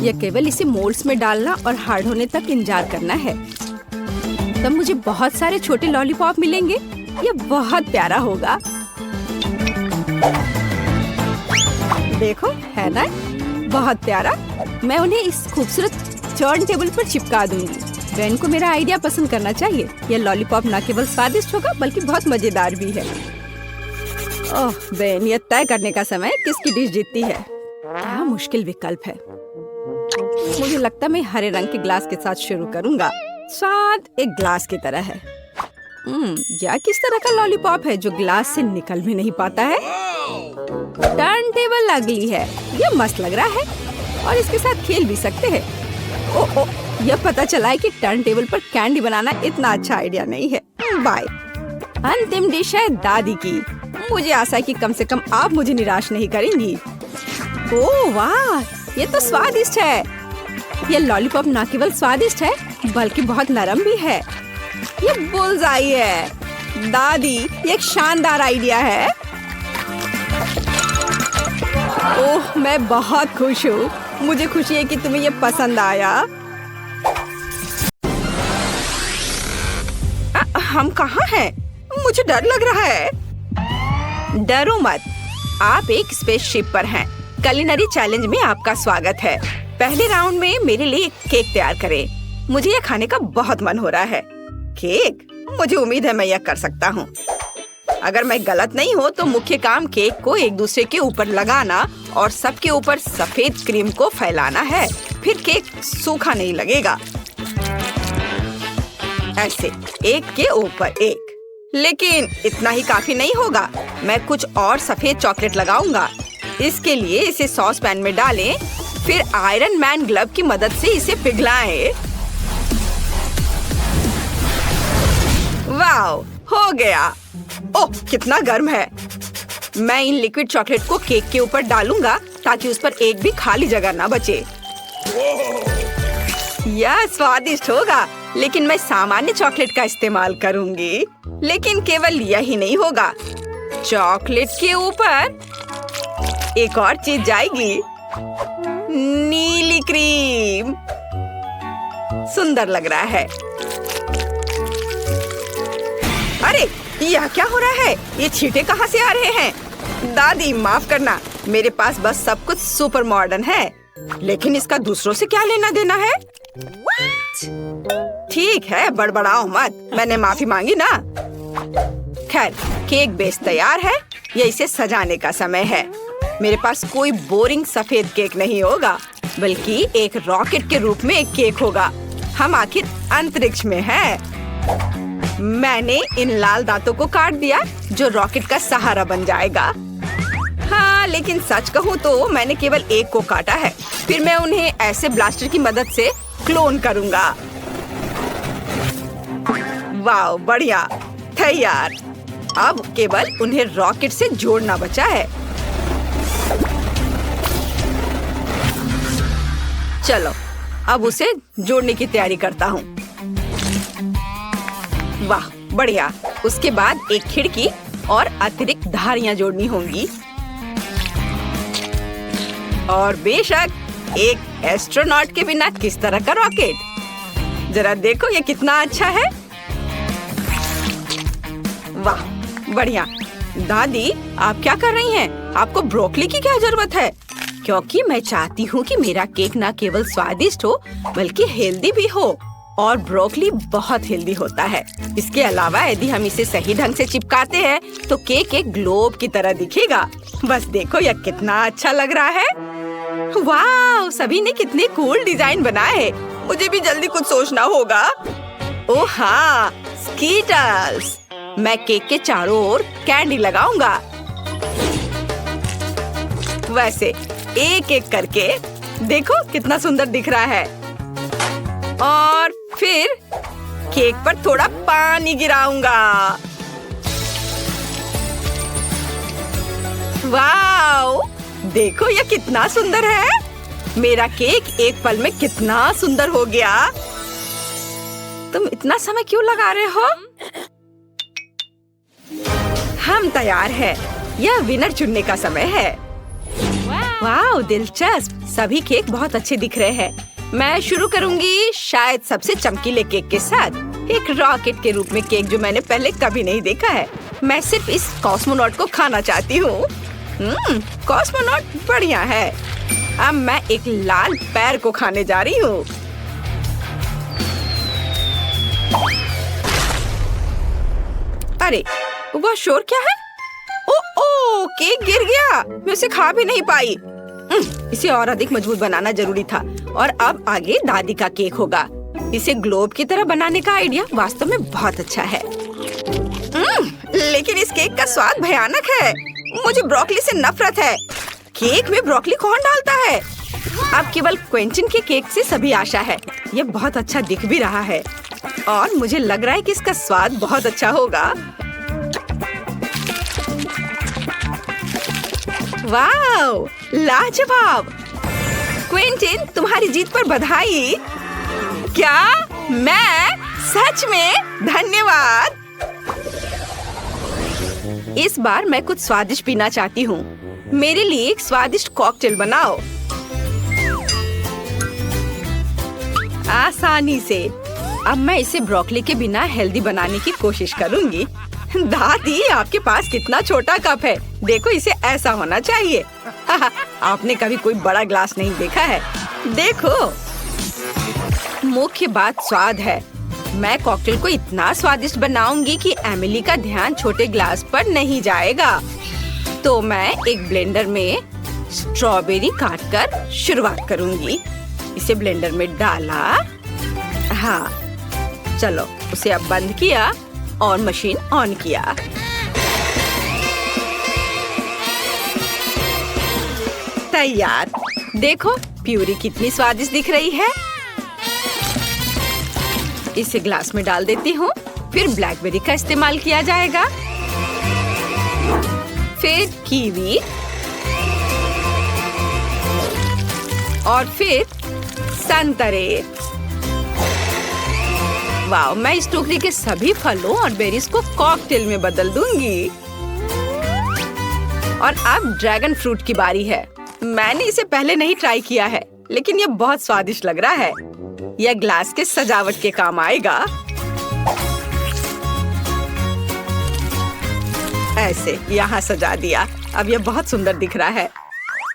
यह केवल इसे मोल्ड्स में डालना और हार्ड होने तक इंतजार करना है। तब मुझे बहुत सारे छोटे लॉलीपॉप मिलेंगे। यह बहुत प्यारा होगा। देखो, है ना? बहुत प्यारा। मैं उन्हें इस खूबसूरत टर्न टेबल पर चिपका दूंगी। बेन को मेरा आइडिया पसंद करना चाहिए। यह लॉलीपॉप न केवल स्वादिष्ट होगा बल्कि बहुत मजेदार भी है। ओह बेन, यह तय करने का समय किसकी डिश जीतती है। क्या मुश्किल विकल्प है। मुझे लगता है मैं हरे रंग के ग्लास के साथ शुरू करूंगा। स्वाद एक ग्लास की तरह है। यह किस तरह का लॉलीपॉप है जो ग्लास से निकल भी नहीं पाता है? टर्न टेबल अगली है। यह मस्त लग रहा है और इसके साथ खेल भी सकते हैं। ओह, यह पता चला है कि टर्न टेबल पर कैंडी बनाना इतना अच्छा आइडिया नहीं है। बाय। अंतिम डिश है दादी की। मुझे आशा है कि कम से कम आप मुझे निराश नहीं करेंगी। ओह वाह, ये तो स्वादिष्ट है। ये लॉलीपॉप न केवल स्वादिष्ट है बल्कि बहुत नरम भी है। ये बुल्सआई है। दादी, ये एक शानदार आइडिया है। ओह, मैं बहुत खुश हूँ। मुझे खुशी है कि तुम्हें ये पसंद आया। हम कहाँ हैं? मुझे डर लग रहा है। डरो मत, आप एक स्पेसशिप पर हैं। कुलिनरी चैलेंज में आपका स्वागत है। पहले राउंड में मेरे लिए एक केक तैयार करें। मुझे यह खाने का बहुत मन हो रहा है। केक? मुझे उम्मीद है मैं यह कर सकता हूँ। अगर मैं गलत नहीं हूँ तो मुख्य काम केक को एक दूसरे के ऊपर लगाना और सबके ऊपर सफेद क्रीम को फैलाना है। फिर केक सूखा नहीं लगेगा। ऐसे एक के ऊपर एक। लेकिन इतना ही काफी नहीं होगा। मैं कुछ और सफेद चॉकलेट लगाऊंगा। इसके लिए इसे सॉस पैन में डालें, फिर आयरन मैन ग्लव की मदद से इसे पिघलाएं। वाओ, हो गया। ओह, कितना गर्म है। मैं इन लिक्विड चॉकलेट को केक के ऊपर डालूंगा ताकि उस पर एक भी खाली जगह ना बचे। यह स्वादिष्ट होगा, लेकिन मैं सामान्य चॉकलेट का इस्तेमाल करूंगी। लेकिन केवल यही नहीं होगा, चॉकलेट के ऊपर एक और चीज जाएगी, नीली क्रीम। सुंदर लग रहा है। अरे, यह क्या हो रहा है? ये छींटे कहाँ से आ रहे हैं? दादी माफ करना, मेरे पास बस सब कुछ सुपर मॉडर्न है, लेकिन इसका दूसरों से क्या लेना देना है? ठीक है, बड़बड़ाओ मत, मैंने माफी मांगी ना। खैर, केक बेस तैयार है, ये इसे सजाने का समय है। मेरे पास कोई बोरिंग सफेद केक नहीं होगा, बल्कि एक रॉकेट के रूप में एक केक होगा। हम आखिर अंतरिक्ष में हैं। मैंने इन लाल दांतों को काट दिया, जो रॉकेट का सहारा बन जाएगा। हाँ, लेकिन सच कहूँ तो मैंने केवल एक को काटा है। फिर मैं उन्हें ऐसे ब्लास्टर की मदद से क्लोन करूँगा। वाह, बढ़िया, तैयार। अब केवल उन्हें रॉकेट से जोड़ना बचा है। चलो, अब उसे जोड़ने की तैयारी करता हूँ। वाह, बढ़िया। उसके बाद एक खिड़की और अतिरिक्त धारियां जोड़नी होंगी। और बेशक एक एस्ट्रोनॉट के बिना किस तरह का रॉकेट। जरा देखो ये कितना अच्छा है। वाह, बढ़िया। दादी, आप क्या कर रही हैं? आपको ब्रोकली की क्या जरूरत है? क्योंकि मैं चाहती हूँ कि मेरा केक ना केवल स्वादिष्ट हो, बल्कि हेल्दी भी हो। और ब्रोकली बहुत हेल्दी होता है। इसके अलावा यदि हम इसे सही ढंग से चिपकाते हैं, तो केक एक ग्लोब की तरह दिखेगा। बस देखो यह कितना अच्छा लग रहा है। वाह, सभी ने कितने कूल डिजाइन बनाए। मुझे भी जल्दी कुछ सोचना होगा। ओह हाँ, स्कीटल्स। मैं केक के चारों ओर कैंडी लगाऊंगा। वैसे एक एक करके देखो कितना सुंदर दिख रहा है। और फिर केक पर थोड़ा पानी गिराऊंगा। वाओ, देखो यह कितना सुंदर है। मेरा केक एक पल में कितना सुंदर हो गया। तुम इतना समय क्यों लगा रहे हो? हम तैयार हैं। यह विनर चुनने का समय है। वाओ, दिलचस्प। सभी केक बहुत अच्छे दिख रहे हैं। मैं शुरू करूंगी शायद सबसे चमकीले केक के साथ, एक रॉकेट के रूप में केक जो मैंने पहले कभी नहीं देखा है। मैं सिर्फ इस कॉस्मोनॉट को खाना चाहती हूँ। कॉस्मोनॉट बढ़िया है। अब मैं एक लाल पैर को खाने जा रही हूँ। अरे, वह शोर क्या है? ओ, केक गिर गया। मैं उसे खा भी नहीं पाई। इसे और अधिक मजबूत बनाना जरूरी था। और अब आगे दादी का केक होगा। इसे ग्लोब की तरह बनाने का आइडिया वास्तव में बहुत अच्छा है। लेकिन इस केक का स्वाद भयानक है। मुझे ब्रोकली से नफरत है। केक में ब्रोकली कौन डालता है? अब केवल क्विंटन के केक से सभी आशा है। ये बहुत अच्छा दिख भी रहा है और मुझे लग रहा है कि इसका स्वाद बहुत अच्छा होगा। वाओ, लाजवाब। क्विंटन, तुम्हारी जीत पर बधाई। क्या? मैं? सच में? धन्यवाद। इस बार मैं कुछ स्वादिष्ट पीना चाहती हूँ। मेरे लिए एक स्वादिष्ट कॉकटेल बनाओ। आसानी से। अब मैं इसे ब्रोकली के बिना हेल्दी बनाने की कोशिश करूँगी। दादी, आपके पास कितना छोटा कप है। देखो, इसे ऐसा होना चाहिए। आपने कभी कोई बड़ा ग्लास नहीं देखा है। देखो, मुख्य बात स्वाद है। मैं कॉकटेल को इतना स्वादिष्ट बनाऊंगी कि एमिली का ध्यान छोटे ग्लास पर नहीं जाएगा। तो मैं एक ब्लेंडर में स्ट्रॉबेरी काटकर शुरुआत करूंगी। इसे ब्लेंडर में डाला। हाँ, चलो, उसे अब बंद किया और मशीन ऑन किया। तैयार। देखो, प्यूरी कितनी स्वादिष्ट दिख रही है। इसे ग्लास में डाल देती हूँ फिर ब्लैकबेरी का इस्तेमाल किया जाएगा, फिर कीवी और फिर संतरे। वाह, मैं इस टोकरी के सभी फलों और बेरीज को कॉकटेल में बदल दूंगी। और अब ड्रैगन फ्रूट की बारी है। मैंने इसे पहले नहीं ट्राई किया है, लेकिन ये बहुत स्वादिष्ट लग रहा है। यह ग्लास के सजावट के काम आएगा। ऐसे यहाँ सजा दिया। अब यह बहुत सुंदर दिख रहा है।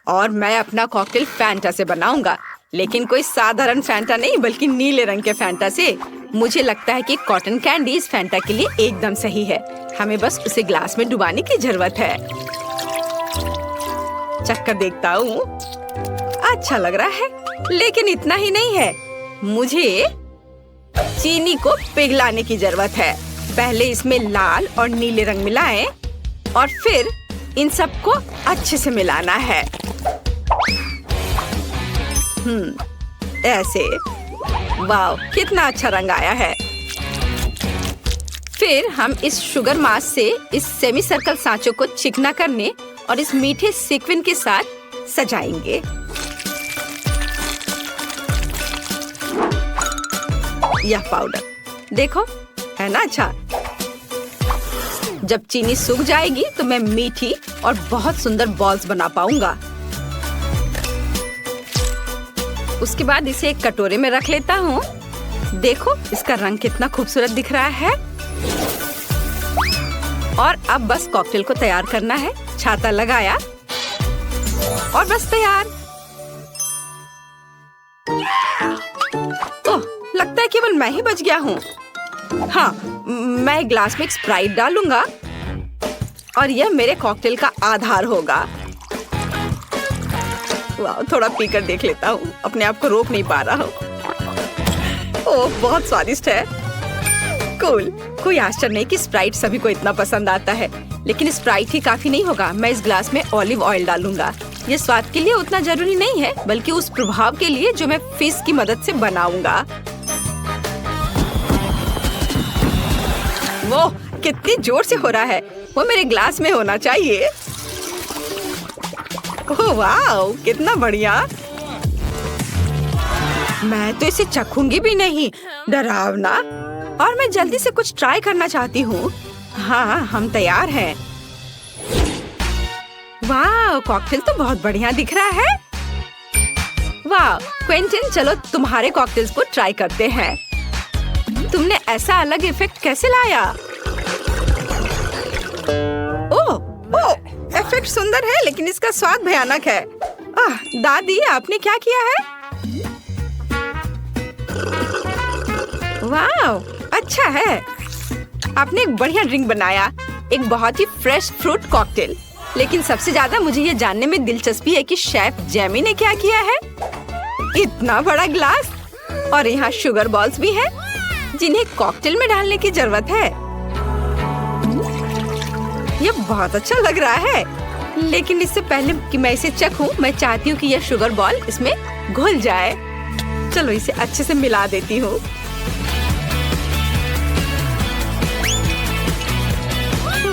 और मैं अपना कॉकटेल फैंटा से बनाऊंगा, लेकिन कोई साधारण फैंटा नहीं, बल्कि नीले रंग के फैंटा से। मुझे लगता है कि कॉटन कैंडी इस फैंटा के लिए एकदम सही है। हमें बस उसे ग्लास में डुबाने की जरूरत है। चक्कर देखता हूँ। अच्छा लग रहा है, लेकिन इतना ही नहीं है। मुझे चीनी को पिघलाने की जरूरत है। पहले इसमें लाल और नीले रंग मिलाएं और फिर इन सबको अच्छे से मिलाना है। ऐसे। वाव, कितना अच्छा रंग आया है। फिर हम इस शुगर मास से इस सेमी सर्कल सांचों को चिकना करने और इस मीठे सीक्वेंस के साथ सजाएंगे। यह पाउडर देखो, है ना अच्छा। जब चीनी सूख जाएगी तो मैं मीठी और बहुत सुंदर बॉल्स बना पाऊंगा। उसके बाद इसे एक कटोरे में रख लेता हूँ। देखो, इसका रंग कितना खूबसूरत दिख रहा है। और अब बस कॉकटेल को तैयार करना है। छाता लगाया और बस तैयार। ओह, लगता है केवल मैं ही बच गया हूँ। हाँ, मैं एक ग्लास में स्प्राइट डालूंगा और यह मेरे कॉकटेल का आधार होगा। वाह, थोड़ा पीकर देख लेता हूँ। अपने आप को रोक नहीं पा रहा हूँ। ओह, बहुत स्वादिष्ट है। कूल। कोई आश्चर्य नहीं कि स्प्राइट सभी को इतना पसंद आता है, लेकिन स्प्राइट ही काफी नहीं होगा। मैं इस ग्लास में ऑलिव ऑयल डालूंगा। ये स्वाद के लिए उतना जरूरी नहीं है, बल्कि उस प्रभाव के लिए जो मैं फिश की मदद से बनाऊंगा। वो कितनी जोर से हो रहा है। वो मेरे ग्लास में होना चाहिए। ओह वाह, कितना बढ़िया। मैं तो इसे चखूंगी भी नहीं, डरावना। और मैं जल्दी से कुछ ट्राई करना चाहती हूँ। हाँ, हम तैयार हैं। वाह, कॉकटेल तो बहुत बढ़िया दिख रहा है। वाह क्विंटन, चलो तुम्हारे कॉकटेल्स को ट्राई करते हैं। तुमने ऐसा अलग इफेक्ट कैसे लाया? ओह, इफेक्ट सुंदर है, लेकिन इसका स्वाद भयानक है। दादी, आपने क्या किया है? वाह, अच्छा है। आपने एक बढ़िया ड्रिंक बनाया, एक बहुत ही फ्रेश फ्रूट कॉकटेल। लेकिन सबसे ज्यादा मुझे ये जानने में दिलचस्पी है कि शेफ जेमी ने क्या किया है। इतना बड़ा ग्लास और यहाँ शुगर बॉल्स भी हैं, जिन्हें कॉकटेल में डालने की जरूरत है। ये बहुत अच्छा लग रहा है, लेकिन इससे पहले कि मैं इसे चखूं, मैं चाहती हूँ कि यह शुगर बॉल इसमें घुल जाए। चलो इसे अच्छे से मिला देती हूँ।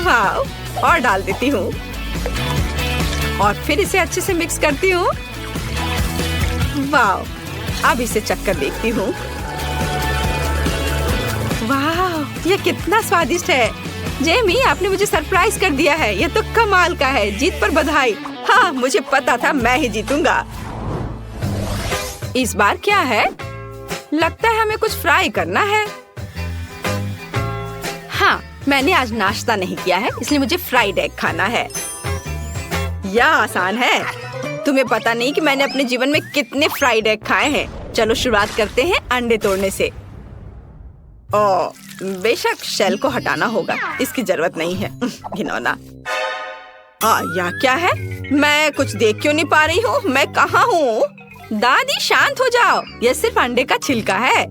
वाह, और डाल देती हूँ और फिर इसे अच्छे से मिक्स करती हूँ। वाह, अब इसे चखकर देखती हूँ। वाह, ये कितना स्वादिष्ट है। जेमी, आपने मुझे सरप्राइज कर दिया है। ये तो कमाल का है। जीत पर बधाई। हाँ, मुझे पता था मैं ही जीतूंगा। इस बार क्या है? लगता है हमें कुछ फ्राई करना है। हाँ, मैंने आज नाश्ता नहीं किया है, इसलिए मुझे फ्राइड एग खाना है। यह आसान है। तुम्हें पता नहीं कि मैंने अपने जीवन में कितने फ्राइड एग खाए हैं। चलो शुरुआत करते हैं अंडे तोड़ने से। बेशक शेल को हटाना होगा, इसकी जरूरत नहीं है। घिनौना। यह क्या है? मैं कुछ देख क्यों नहीं पा रही हूँ? मैं कहाँ हूँ? दादी, शांत हो जाओ। यह सिर्फ अंडे का छिलका है।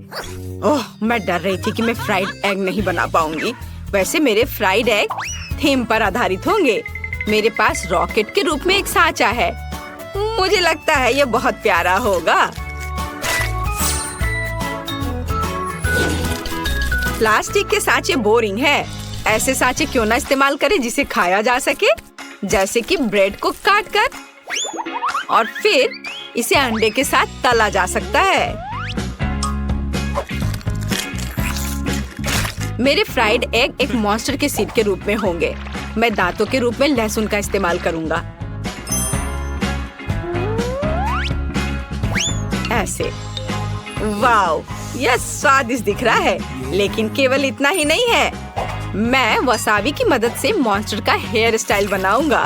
ओह, मैं डर रही थी कि मैं फ्राइड एग नहीं बना पाऊंगी। वैसे मेरे फ्राइड एग थीम पर आधारित होंगे। मेरे पास रॉकेट के रूप में एक सांचा है। मुझे लगता है यह बहुत प्यारा होगा। प्लास्टिक के सांचे बोरिंग है। ऐसे सांचे क्यों ना इस्तेमाल करें जिसे खाया जा सके, जैसे कि ब्रेड को काट कर और फिर इसे अंडे के साथ तला जा सकता है। मेरे फ्राइड एग एक मॉन्स्टर के सीड के रूप में होंगे। मैं दांतों के रूप में लहसुन का इस्तेमाल करूंगा। ऐसे। वाओ, यह स्वादिष्ट दिख रहा है। लेकिन केवल इतना ही नहीं है, मैं वसाबी की मदद से मॉन्स्टर का हेयर स्टाइल बनाऊंगा।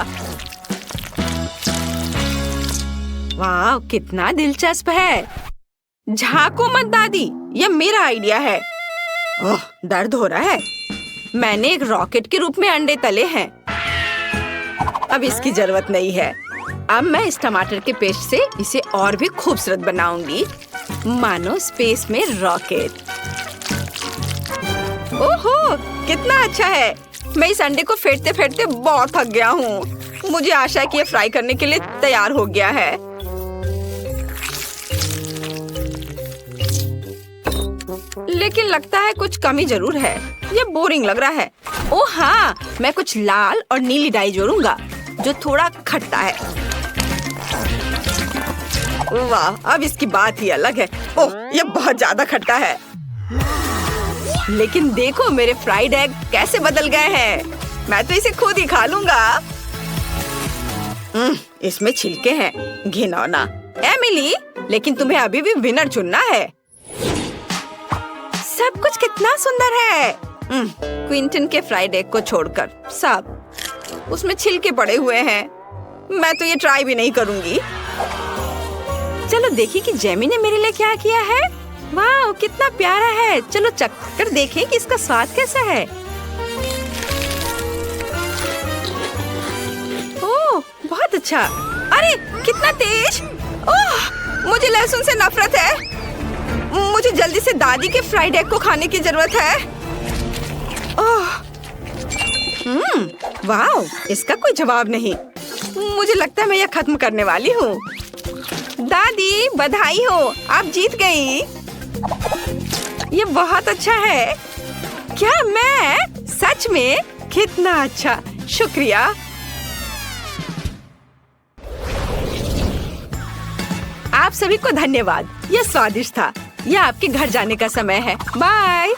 वाह, कितना दिलचस्प है। झांको मत दादी, यह मेरा आइडिया है। ओह, दर्द हो रहा है। मैंने एक रॉकेट के रूप में अंडे तले हैं। अब इसकी जरूरत नहीं है। अब मैं इस टमाटर के पेस्ट से इसे और भी खूबसूरत बनाऊंगी, मानो स्पेस में रॉकेट। ओहो, कितना अच्छा है। मैं इस अंडे को फेंटते फेंटते बहुत थक गया हूँ। मुझे आशा है कि ये फ्राई करने के लिए तैयार हो गया है। लेकिन लगता है कुछ कमी जरूर है। ये बोरिंग लग रहा है। ओह हाँ, मैं कुछ लाल और नीली डाई जोड़ूंगा जो थोड़ा खट्टा है। वाह, अब इसकी बात ही अलग है। ओह, ये बहुत ज्यादा खट्टा है। लेकिन देखो मेरे फ्राइड एग कैसे बदल गए हैं। मैं तो इसे खुद ही खा लूंगा। इसमें छिलके हैं, घिनौना। एमिली, लेकिन तुम्हें अभी भी विनर चुनना है। सब कुछ कितना सुंदर है। क्विंटन के फ्राइड एग को छोड़कर सब उसमें छिलके पड़े हुए हैं। मैं तो ये ट्राई भी नहीं करूंगी। चलो देखिए कि जेमी ने मेरे लिए क्या किया है। वाह, कितना प्यारा है। चलो चख कर देखें कि इसका स्वाद कैसा है। ओह, बहुत अच्छा। अरे कितना तेज। ओह, मुझे लहसुन से नफरत है। मुझे जल्दी से दादी के फ्राइड एग को खाने की जरूरत है। ओह, वाह, इसका कोई जवाब नहीं। मुझे लगता है मैं यह खत्म करने वाली हूँ। दादी, बधाई हो, आप जीत गई। ये बहुत अच्छा है। क्या मैं सच में? कितना अच्छा, शुक्रिया। आप सभी को धन्यवाद। यह स्वादिष्ट था। यह आपके घर जाने का समय है। बाय।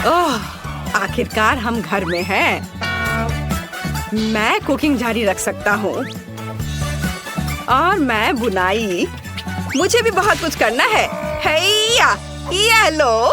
ओह, आखिरकार हम घर में हैं। मैं कुकिंग जारी रख सकता हूँ और मैं बुनाई। मुझे भी बहुत कुछ करना है। हैया, ये लो।